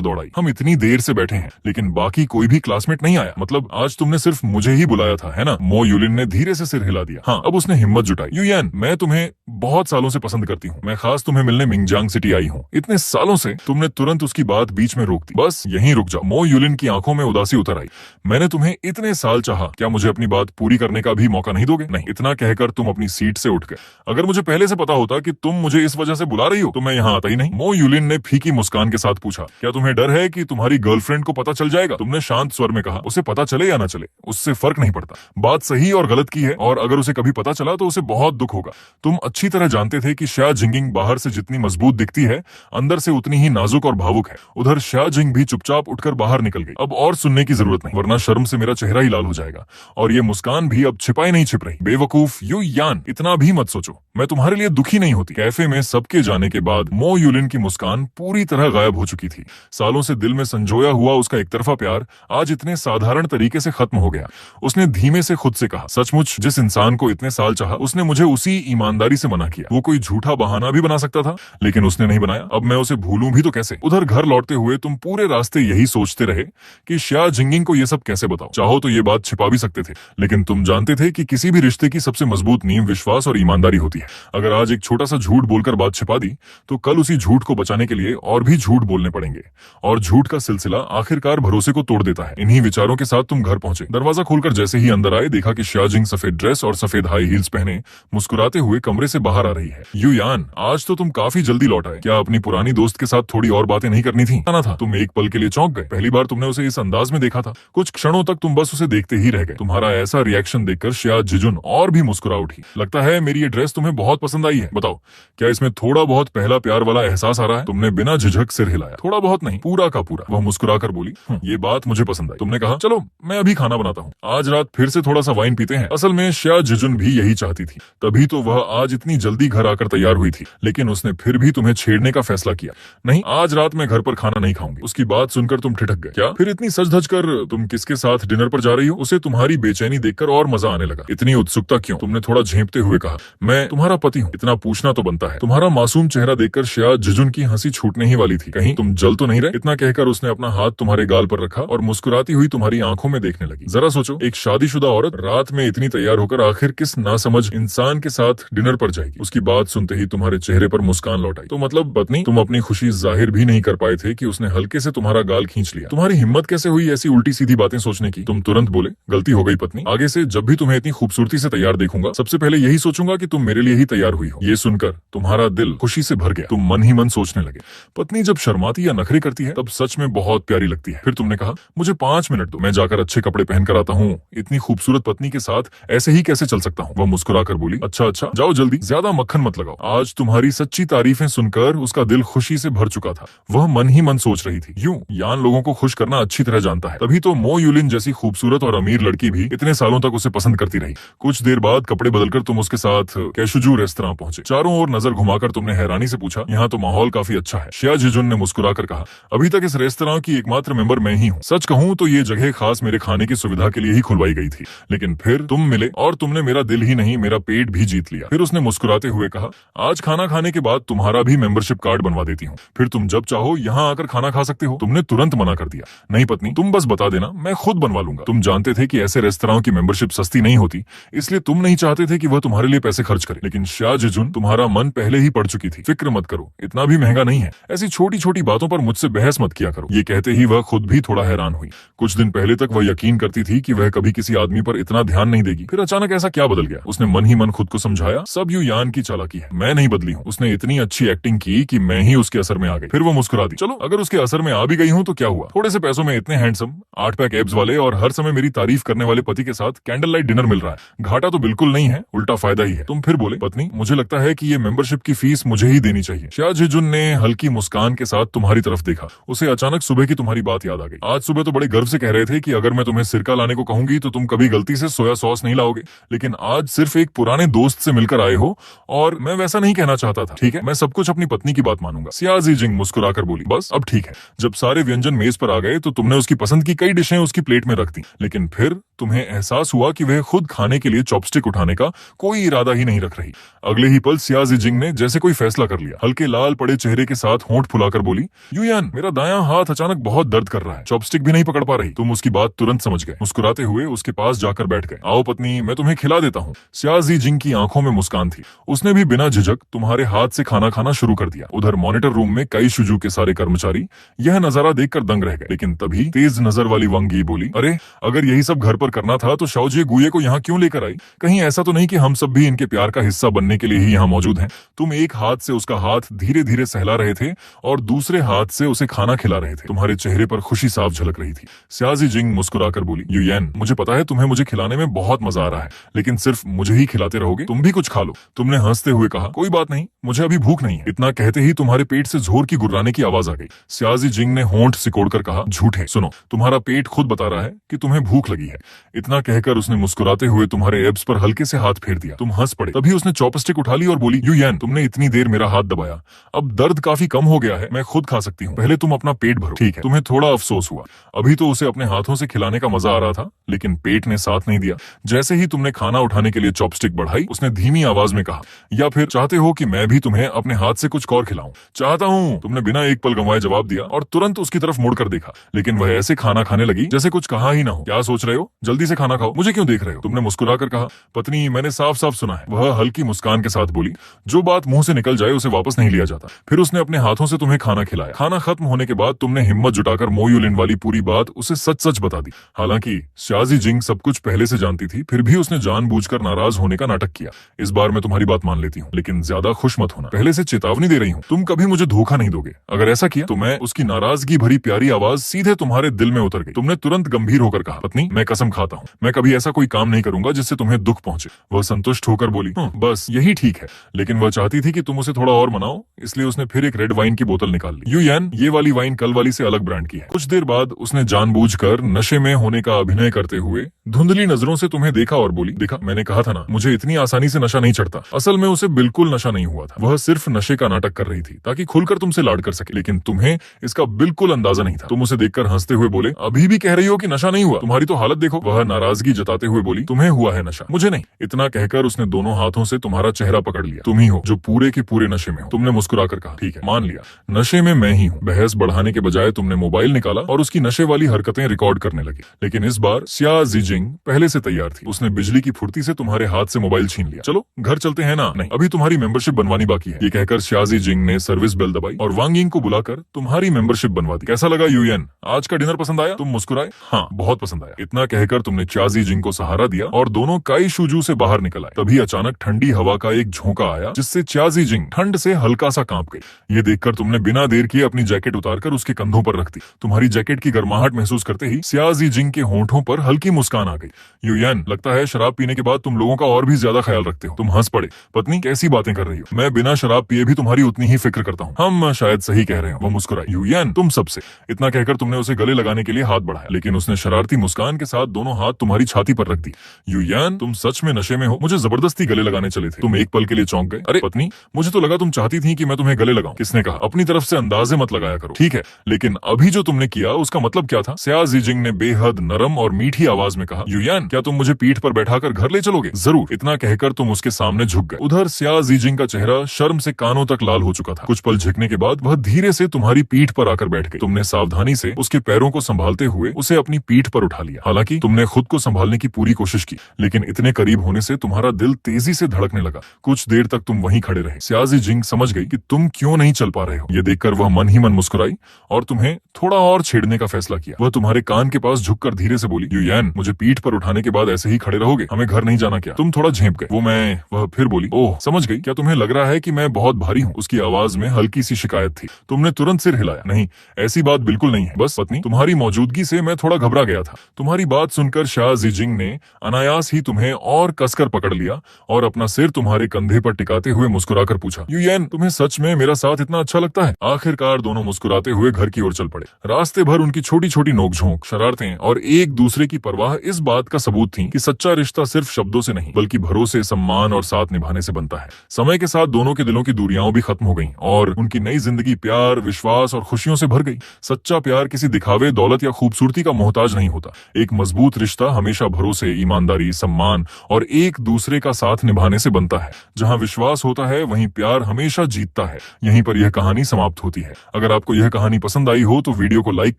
दौड़ाई। हम इतनी देर से बैठे हैं लेकिन बाकी कोई भी क्लासमेट नहीं आया। मतलब आज तुमने सिर्फ मुझे ही बुलाया था, है ना? मो युलिन ने धीरे से सिर हिला दिया। हाँ, अब उसने हिम्मत जुटाई। युयान, मैं तुम्हें बहुत सालों से पसंद करती हूँ। मैं खास तुम्हें मिलने मिंगजांग सिटी आई हूँ। इतने सालों से। तुमने तुरंत उसकी बात बीच में रोक दी। बस यहीं रुक जाओ। मो युलिन की आंखों में उदासी उतर आई। मैंने तुम्हें इतने साल चाहा, क्या मुझे अपनी बात पूरी करने का भी मौका नहीं दोगे? नहीं। इतना कहकर तुम अपनी सीट से उठ गए। अगर मुझे पहले से पता होता कि तुम मुझे इस वजह से बुला रही हो तो मैं यहाँ आता ही नहीं। मो युलिन ने फीकी मुस्कान के साथ पूछा, क्या तुम्हें डर है कि तुम्हारी गर्लफ्रेंड को पता चल जाएगा? तुमने शांत स्वर में कहा, उसे पता चले या ना चले उससे फर्क नहीं पड़ता। बात सही और गलत की है, और अगर उसे कभी पता चला तो उसे बहुत दुख होगा। तुम अच्छी तरह जानते थे कि शिया जिंगिंग बाहर से जितनी मजबूत दिखती है, अंदर से उतनी ही नाजुक और भावुक है। उधर शिया जिंग भी चुपचाप उठकर बाहर निकल गई। अब और सुनने की जरूरत नहीं, वरना शर्म से मेरा चेहरा ही लाल हो जाएगा। और ये मुस्कान भी अब छिपाई नहीं छिप रही। बेवकूफ युयान, इतना भी मत सोचो, मैं तुम्हारे लिए दुखी नहीं होती। कैफे में सबके जाने के बाद मो युलिन की मुस्कान पूरी तरह गायब हो चुकी थी। सालों से दिल में संजोया हुआ उसका एक तरफा प्यार आज इतने साधारण तरीके से खत्म हो गया। उसने धीमे से खुद से कहा, सचमुच जिस इंसान को इतने साल चाहा उसने मुझे उसी ईमानदारी से मना किया। वो कोई झूठा बहाना भी बना सकता था, लेकिन उसने नहीं बनाया। अब मैं उसे भूलूं भी तो कैसे? उधर घर लौटते हुए तुम पूरे रास्ते यही सोचते रहे कि शिया जिंगिंग को ये सब कैसे बताओ। चाहो तो ये बात छिपा भी सकते थे, लेकिन तुम जानते थे कि किसी भी रिश्ते की सबसे मजबूत नींव विश्वास और ईमानदारी होती है। अगर आज एक छोटा सा झूठ बोलकर बात छिपा दी तो कल उसी झूठ को बचाने के लिए और भी झूठ बोलने पड़ेंगे, और झूठ का सिलसिला आखिरकार भरोसे को तोड़ देता है। इन्हीं विचारों के साथ तुम घर पहुंचे। दरवाजा खोलकर जैसे ही अंदर आए, देखा कि शिया जिंग सफेद ड्रेस और सफेद हाई हील्स पहने मुस्कुराते हुए कमरे से बाहर आ रही है। युयान, आज तो तुम काफी जल्दी लौट आए। क्या अपनी पुरानी दोस्त के साथ थोड़ी और बातें नहीं करनी थी? आना था। तुम एक पल के लिए चौंक गए। पहली बार तुमने उसे इस अंदाज में देखा था। कुछ क्षणों तक तुम बस उसे देखते ही रह गए। तुम्हारा ऐसा रिएक्शन देखकर शिया जिजुन और भी मुस्कुरा उठी। लगता है मेरी ये ड्रेस तुम्हें बहुत पसंद आई है। बताओ, क्या इसमें थोड़ा बहुत पहला प्यार वाला एहसास आ रहा है? तुमने बिना झिझक सिर हिलाया। थोड़ा बहुत नहीं, पूरा का पूरा। वह मुस्कुराकर बोली, ये बात मुझे पसंद आई। तुमने कहा, चलो मैं अभी खाना बनाता हूँ, आज रात फिर से थोड़ा सा वाइन पीते हैं। असल में शिया जिजुन भी यही चाहती थी, तभी तो वह आज इतनी जल्दी घर आकर तैयार हुई थी। लेकिन उसने फिर भी तुम्हें छेड़ने का फैसला किया। नहीं, आज रात मैं घर पर खाना नहीं खाऊंगी। उसकी बात सुनकर तुम ठिठक गए। क्या फिर इतनी सज धज कर तुम किसके साथ डिनर पर जा रही हो? उसे तुम्हारी बेचैनी देखकर और मजा आने लगा। इतनी उत्सुकता क्यों? तुमने थोड़ा झेंपते हुए कहा, मैं तुम्हारा पति हूँ, इतना पूछना तो बनता है। तुम्हारा मासूम चेहरा देखकर शिया जिजुन की हंसी छूटने ही वाली थी। कहीं तुम जल तो नहीं रहे? इतना कहकर उसने अपना हाथ तुम्हारे गाल पर रखा और मुस्कुराती हुई तुम्हारी आंखों में देखने लगी। जरा सोचो, एक शादीशुदा औरत रात में इतनी तैयार होकर आखिर किस नासमझ इंसान के साथ डिनर पर जाएगी? उसकी बात सुनते ही तुम्हारे चेहरे पर मुस्कान लौट आई। तो मतलब पत्नी, तुम अपनी खुशी जाहिर भी नहीं कर पाए थे कि उसने हल्के से तुम्हारा गाल खींच लिया। तुम्हारी हिम्मत कैसे हुई ऐसी उल्टी सीधी बातें सोचने की? तुम तुरंत बोले, गलती हो गई पत्नी। आगे से जब भी तुम्हें इतनी खूबसूरती से तैयार देखूंगा, सबसे पहले यही सोचूंगा कि तुम मेरे लिए ही तैयार हुई हो। ये सुनकर तुम्हारा दिल खुशी से भर गया। तुम मन ही मन सोचने लगे, पत्नी जब शर्माती या नखरे करती है तब सच में बहुत प्यारी लगती है। फिर तुमने कहा, मुझे 5 मिनट दो, मैं जाकर अच्छे कपड़े पहन कर आता हूँ। इतनी खूबसूरत पत्नी के साथ ऐसे ही कैसे चल सकता हूँ? वह मुस्कुराकर बोली, अच्छा अच्छा, जाओ जल्दी, ज्यादा मक्खन मत लगाओ। आज तुम्हारी सच्ची तारीफें सुनकर उसका दिल खुशी से भर चुका था। वह मन ही मन सोच रही थी, यूं यान लोगों को खुश करना अच्छी तरह जानता है, तभी तो मो युलिन जैसी खूबसूरत और अमीर लड़की भी इतने सालों तक उसे पसंद करती रही। कुछ देर बाद कपड़े बदलकर तुम उसके साथ कैशुजू रेस्तरां पहुंचे। चारों ओर नजर घुमाकर तुमने हैरानी से पूछा, यहाँ तो माहौल काफी अच्छा है। शिया जिजुन ने मुस्कुराकर कहा, अभी तक इस रेस्तरां की एकमात्र मेंबर मैं ही हूँ। सच कहूँ तो ये जगह खास मेरे खाने की सुविधा के लिए ही खुलवाई गई थी, लेकिन फिर तुम मिले और तुमने मेरा दिल ही नहीं मेरा पेट भी जीत लिया। फिर उसने मुस्कुराते हुए कहा, आज खाना खाने के बाद तुम्हारा भी मेंबरशिप कार्ड बनवा देती हूँ, फिर तुम जब चाहो यहाँ आकर खाना खा सकते हो। तुमने तुरंत मना कर दिया। नहीं पत्नी, तुम बस बता देना, मैं खुद बनवा लूंगा। तुम जानते थे कि ऐसे रेस्तरां की मेंबरशिप सस्ती नहीं होती, इसलिए तुम नहीं चाहते थे कि वह तुम्हारे लिए पैसे खर्च करे। लेकिन शाह जिजुन, तुम्हारा मन पहले ही पड़ चुकी थी, फिक्र मत करो, इतना भी महंगा नहीं है। ऐसी छोटी छोटी बातों पर मुझसे बहस मत किया करो। ये कहते ही वह खुद भी थोड़ा हैरान हुई। कुछ दिन पहले तक वह यकीन करती थी कि वह कभी किसी आदमी पर इतना ध्यान नहीं देगी, फिर अचानक ऐसा क्या बदल गया? उसने मन ही मन खुद को समझाया, सब युयान की चालाकी है, मैं नहीं बदली हूँ। उसने इतनी अच्छी एक्टिंग की कि मैं ही उसके असर में आ गई। फिर वो मुस्कुरा दी। चलो, अगर उसके असर में आ भी गई हूँ तो क्या हुआ? थोड़े से पैसों में इतने हैंडसम 8 पैक एब्स वाले और हर समय मेरी तारीफ करने वाले पति के साथ कैंडल लाइट डिनर मिल रहा है। घाटा तो बिल्कुल नहीं है, उल्टा फायदा ही है। तुम फिर बोले, पत्नी मुझे लगता है कि ये मेंबरशिप की फीस मुझे ही देनी चाहिए। शाह जिजुन ने हल्की मुस्कान के साथ तुम्हारी तरफ देखा। उसे अचानक सुबह की तुम्हारी बात याद आ गई। आज सुबह तो बड़े गर्व से कह रहे थे कि अगर मैं तुम्हें सिरका लाने को कहूंगी तो तुम कभी गलती से सोया सॉस नहीं लाओगे, लेकिन आज सिर्फ एक पुराने दोस्त से मिलकर आए हो और मैं वैसा नहीं कहना चाहता था। ठीक है, मैं सब कुछ अपनी पत्नी की बात मानूंगा। सिया जिजिंग मुस्कुराकर बोली, बस अब ठीक है। जब सारे व्यंजन मेज पर आ गए तो तुमने उसकी पसंद की कई डिशें उसकी प्लेट में रख दी, लेकिन फिर तुम्हें एहसास हुआ कि वह खुद खाने के लिए चॉपस्टिक उठाने का कोई इरादा ही नहीं रख रही। अगले ही पल सिया जिजिंग ने जैसे कोई फैसला कर लिया। हल्के लाल पड़े चेहरे के साथ होंठ फुलाकर बोली, युयान, मेरा दायां हाथ अचानक बहुत दर्द कर रहा है, चॉपस्टिक भी नहीं पकड़ पा रही। तुम उसकी बात तुरंत समझ गए। मुस्कुराते हुए उसके पास जाकर बैठ गए। आओ पत्नी, मैं तुम्हें खिला देता हूँ। सिया जिजिंग की आंखों में मुस्कान थी। उसने भी बिना झिझक तुम्हारे हाथ से खाना खाना शुरू कर दिया। उधर मॉनिटर रूम में कई शुजू के सारे कर्मचारी यह नजारा देखकर दंग रह गए। लेकिन तभी तेज नजर वाली वंगी बोली, अरे अगर यही सब घर पर करना था तो शाओजी गुये को यहाँ क्यों लेकर आई? कहीं ऐसा तो नहीं कि हम सब भी इनके प्यार का हिस्सा बनने के लिए ही यहाँ मौजूद हैं? तुम एक हाथ से उसका हाथ धीरे धीरे सहला रहे थे और दूसरे हाथ से उसे खाना खिला रहे थे। तुम्हारे चेहरे पर खुशी साफ झलक रही थी। सिया जिजिंग मुस्कुराकर बोली, युयान, मुझे पता है तुम्हें मुझे खिलाने में बहुत मजा आ रहा है, लेकिन सिर्फ मुझे ही खिलाते रहोगे? तुम भी कुछ खा लो। तुमने हंसते हुए कहा, कोई बात नहीं, मुझे अभी भूख नहीं है। इतना कहते ही तुम्हारे पेट से जोर की गुर्राने की आवाज आ गई। सिया जिजिंग ने होंठ सिकोड़कर कहा, झूठे, सुनो, तुम्हारा पेट खुद बता रहा है कि तुम्हें भूख लगी है। इतना कहकर उसने मुस्कुराते हुए तुम्हारे एब्स पर हल्के से हाथ फेर दिया। तुम हंस पड़े। तभी उसने चॉपस्टिक उठा ली और बोली, युयान, तुमने इतनी देर मेरा हाथ दबाया, अब दर्द काफी कम हो गया है, मैं खुद खा सकती हूँ। पहले तुम अपना पेट भरो। ठीक है, तुम्हें थोड़ा अफसोस हुआ। अभी तो उसे अपने हाथों से खिलाने का मजा आ रहा था, लेकिन पेट ने साथ नहीं दिया। जैसे ही तुमने खाना उठाने के लिए चॉपस्टिक बढ़ाई, उसने धीमी आवाज में कहा, या फिर चाहते हो कि मैं भी तुम्हें अपने हाथ से कुछ और खिलाऊं? चाहता हूँ। तुमने बिना एक पल गंवाए जवाब दिया और तुरंत उसकी तरफ मुड़कर देखा, लेकिन वह ऐसे खाना खाने लगी जैसे कुछ कहा ही ना हो। क्या सोच रहे हो? जल्दी से खाना खाओ, मुझे क्यों देख रहे हो? तुमने मुस्कुराकर कहा, पत्नी मैंने साफ साफ सुना है। वह हल्की मुस्कान के साथ बोली, जो बात मुंह से निकल जाए उसे वापस नहीं लिया जाता। फिर उसने अपने हाथों से तुम्हें खाना खिलाया। खाना खत्म होने के बाद तुमने हिम्मत जुटाकर मो युलिन वाली पूरी बात उसे सच सच बता दी। हालांकि सिया जिजिंग सब कुछ पहले से जानती थी, फिर भी उसने जानबूझकर नाराज होने का नाटक किया। इस बार मैं तुम्हारी बात मान लेती हूँ, लेकिन ज्यादा खुश मत होना। पहले से चेतावनी दे रही हूँ, तुम कभी मुझे धोखा नहीं दोगे। अगर ऐसा किया तो मैं। उसकी नाराजगी भरी प्यारी आवाज सीधे तुम्हारे दिल में उतर गई। तुमने तुरंत गंभीर होकर कहा, पत्नी मैं कसम खाता हूँ, मैं कभी ऐसा कोई काम नहीं करूंगा जिससे तुम्हें दुख पहुंचे। वह संतुष्ट होकर बोली, बस यही ठीक है। लेकिन वह चाहती थी कि तुम उसे थोड़ा और मनाओ, इसलिए उसने फिर एक रेड वाइन की बोतल निकाल ली। युयान, ये वाली वाइन कल वाली से अलग ब्रांड की है। कुछ देर बाद उसने जानबूझकर नशे में होने का अभिनय करते हुए धुंधली नजरों से तुम्हें देखा और बोली, देखा मैंने कहा था ना, मुझे इतनी आसानी से नशा नहीं चढ़ता। असल में उसे बिल्कुल नशा नहीं हुआ था, वह सिर्फ नशे का नाटक कर रही थी ताकि खुलकर तुमसे लाड कर सके, लेकिन तुम्हें इसका बिल्कुल अंदाजा नहीं था। तुम उसे देखकर हंसते हुए बोले, अभी भी कह रही हो कि नशा नहीं हुआ? तुम्हारी तो हालत देखो। वह नाराजगी जताते हुए बोली, तुम्हें हुआ है नशा, मुझे नहीं। इतना कहकर उसने दोनों हाथों से तुम्हारा चेहरा पकड़ लिया। तुम ही हो जो पूरे के पूरे नशे में हो। तुमने मुस्कुराकर कहा, ठीक है मान लिया, नशे में मैं ही हूँ। बहस बढ़ाने के बजाय तुमने मोबाइल निकाला और उसकी नशे वाली हरकतें रिकॉर्ड करने लगी। लेकिन इस बार सिया जिजिंग पहले से तैयार थी। उसने बिजली की फुर्ती से तुम्हारे हाथ से मोबाइल छीन लिया। चलो घर चलते हैं ना? नहीं, अभी तुम्हारी मेंबरशिप बनवानी बाकी है। ये कहकर सिया जिजिंग ने सर्विस बेल दबाई और वांग यिंग को बुलाकर तुम्हारी मेंबरशिप बनवा दी। कैसा लगा युयान? आज का डिनर पसंद आया? तुम मुस्कुराए, हाँ बहुत पसंद आया। इतना कहकर तुमने सिया जिजिंग को सहारा दिया और दोनों काई शुजू से बाहर निकल आए। तभी अचानक ठंडी हवा का एक झोंका आया जिससे सिया जिजिंग ठंड से हल्का सा कांप गई। ये देखकर तुमने बिना देर किए अपनी जैकेट उतारकर उसके कंधों पर रख दी। तुम्हारी जैकेट की गर्माहट महसूस करते ही सिया जिजिंग के होंठों पर हल्की मुस्कान आ गई। युयान, लगता है शराब पीने के बाद तुम लोगों का और भी ज्यादा ख्याल रखते हो। तुम हंस पड़े। पत्नी कैसी बातें कर रही हो? मैं बिना शराब पिए भी तुम्हारी उतनी ही फिक्र करता हूँ। हम शायद सही कह रहे हो। वो मुस्कुराई। युयान, तुम सबसे। इतना कहकर तुमने उसे गले लगाने के लिए हाथ बढ़ाया, लेकिन उसने शरारती मुस्कान के साथ दोनों हाथ तुम्हारी छाती पर रख दी। युयान, तुम सच में नशे में हो? मुझे जबरदस्ती गले लगाने चले थे। तुम एक पल के लिए चौंक गए। अरे पत्नी, मुझे तो लगा तुम चाहती थी कि मैं तुम्हें गले लगाऊं। किसने कहा? अपनी तरफ से अंदाजे मत लगाया करो। करो, ठीक है? लेकिन अभी जो तुमने किया उसका मतलब क्या था? सिया जीजिंग ने बेहद नरम और मीठी आवाज में कहा, युयान, क्या तुम मुझे पीठ पर बैठाकर घर ले चलोगे? जरूर। इतना कहकर तुम उसके सामने झुक गए। उधर सिया जीजिंग का चेहरा शर्म से कानों तक लाल हो चुका था। कुछ पल झिकने के बाद वह धीरे से तुम्हारी पीठ पर आकर बैठ गई। तुमने सावधानी से उसके पैरों को संभालते हुए उसे अपनी पीठ पर उठा लिया। हालांकि तुमने खुद को संभालने की पूरी कोशिश की, लेकिन इतने करीब होने से तुम्हारा दिल तेजी से धड़कने लगा। कुछ देर तक तुम वहीं खड़े रहे। सिया जीजिंग समझ गई कि तुम क्यों नहीं चल पा रहे हो। ये देखकर वह मन ही मन मुस्कुराई और तुम्हें थोड़ा और छेड़ने का फैसला किया। वह तुम्हारे कान के पास झुककर धीरे से बोली, युयान, मुझे पीठ पर उठाने के बाद ऐसे ही खड़े रहोगे? हमें घर नहीं जाना क्या? तुम थोड़ा झेप गए। वह फिर बोली, ओह समझ गई, क्या तुम्हें लग रहा है कि मैं बहुत भारी हूँ? उसकी आवाज में हल्की सी शिकायत थी। तुमने तुरंत सिर हिलाया। नहीं, ऐसी बात बिल्कुल नहीं है। बस पत्नी, तुम्हारी मौजूदगी से मैं थोड़ा घबरा गया था। तुम्हारी बात सुनकर सिया जीजिंग ने अनायास ही तुम्हें और कसकर पकड़ लिया और अपना सिर तुम्हारे कंधे पर टिकाते हुए मुस्कुराकर पूछा, युयान, तुम्हें सच में मेरा साथ इतना अच्छा लगता है? आखिरकार दोनों मुस्कुराते हुए घर की ओर चल पड़े। रास्ते भर उनकी छोटी छोटी नोकझोंक, शरारतें और एक दूसरे की परवाह इस बात का सबूत थी कि सच्चा रिश्ता सिर्फ शब्दों से नहीं बल्कि भरोसे, सम्मान और साथ निभाने से बनता है। समय के साथ दोनों के दिलों की दूरियां भी खत्म हो गईं और उनकी नई जिंदगी प्यार, विश्वास और खुशियों से भर गई। सच्चा प्यार किसी दिखावे, दौलत या खूबसूरती का मोहताज नहीं होता। एक मजबूत रिश्ता हमेशा भरोसे, ईमानदारी, सम्मान और एक दूसरे का साथ निभाने से बनता है। जहाँ विश्वास होता है वहीं प्यार हमेशा जीतता है। यहीं पर यह कहानी समाप्त होती है। अगर आपको यह कहानी पसंद आई हो तो वीडियो को लाइक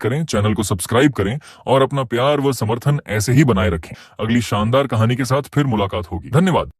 करें, चैनल को सब्सक्राइब करें और अपना प्यार व समर्थन ऐसे ही बनाए रखें। अगली शानदार कहानी के साथ फिर मुलाकात होगी। धन्यवाद।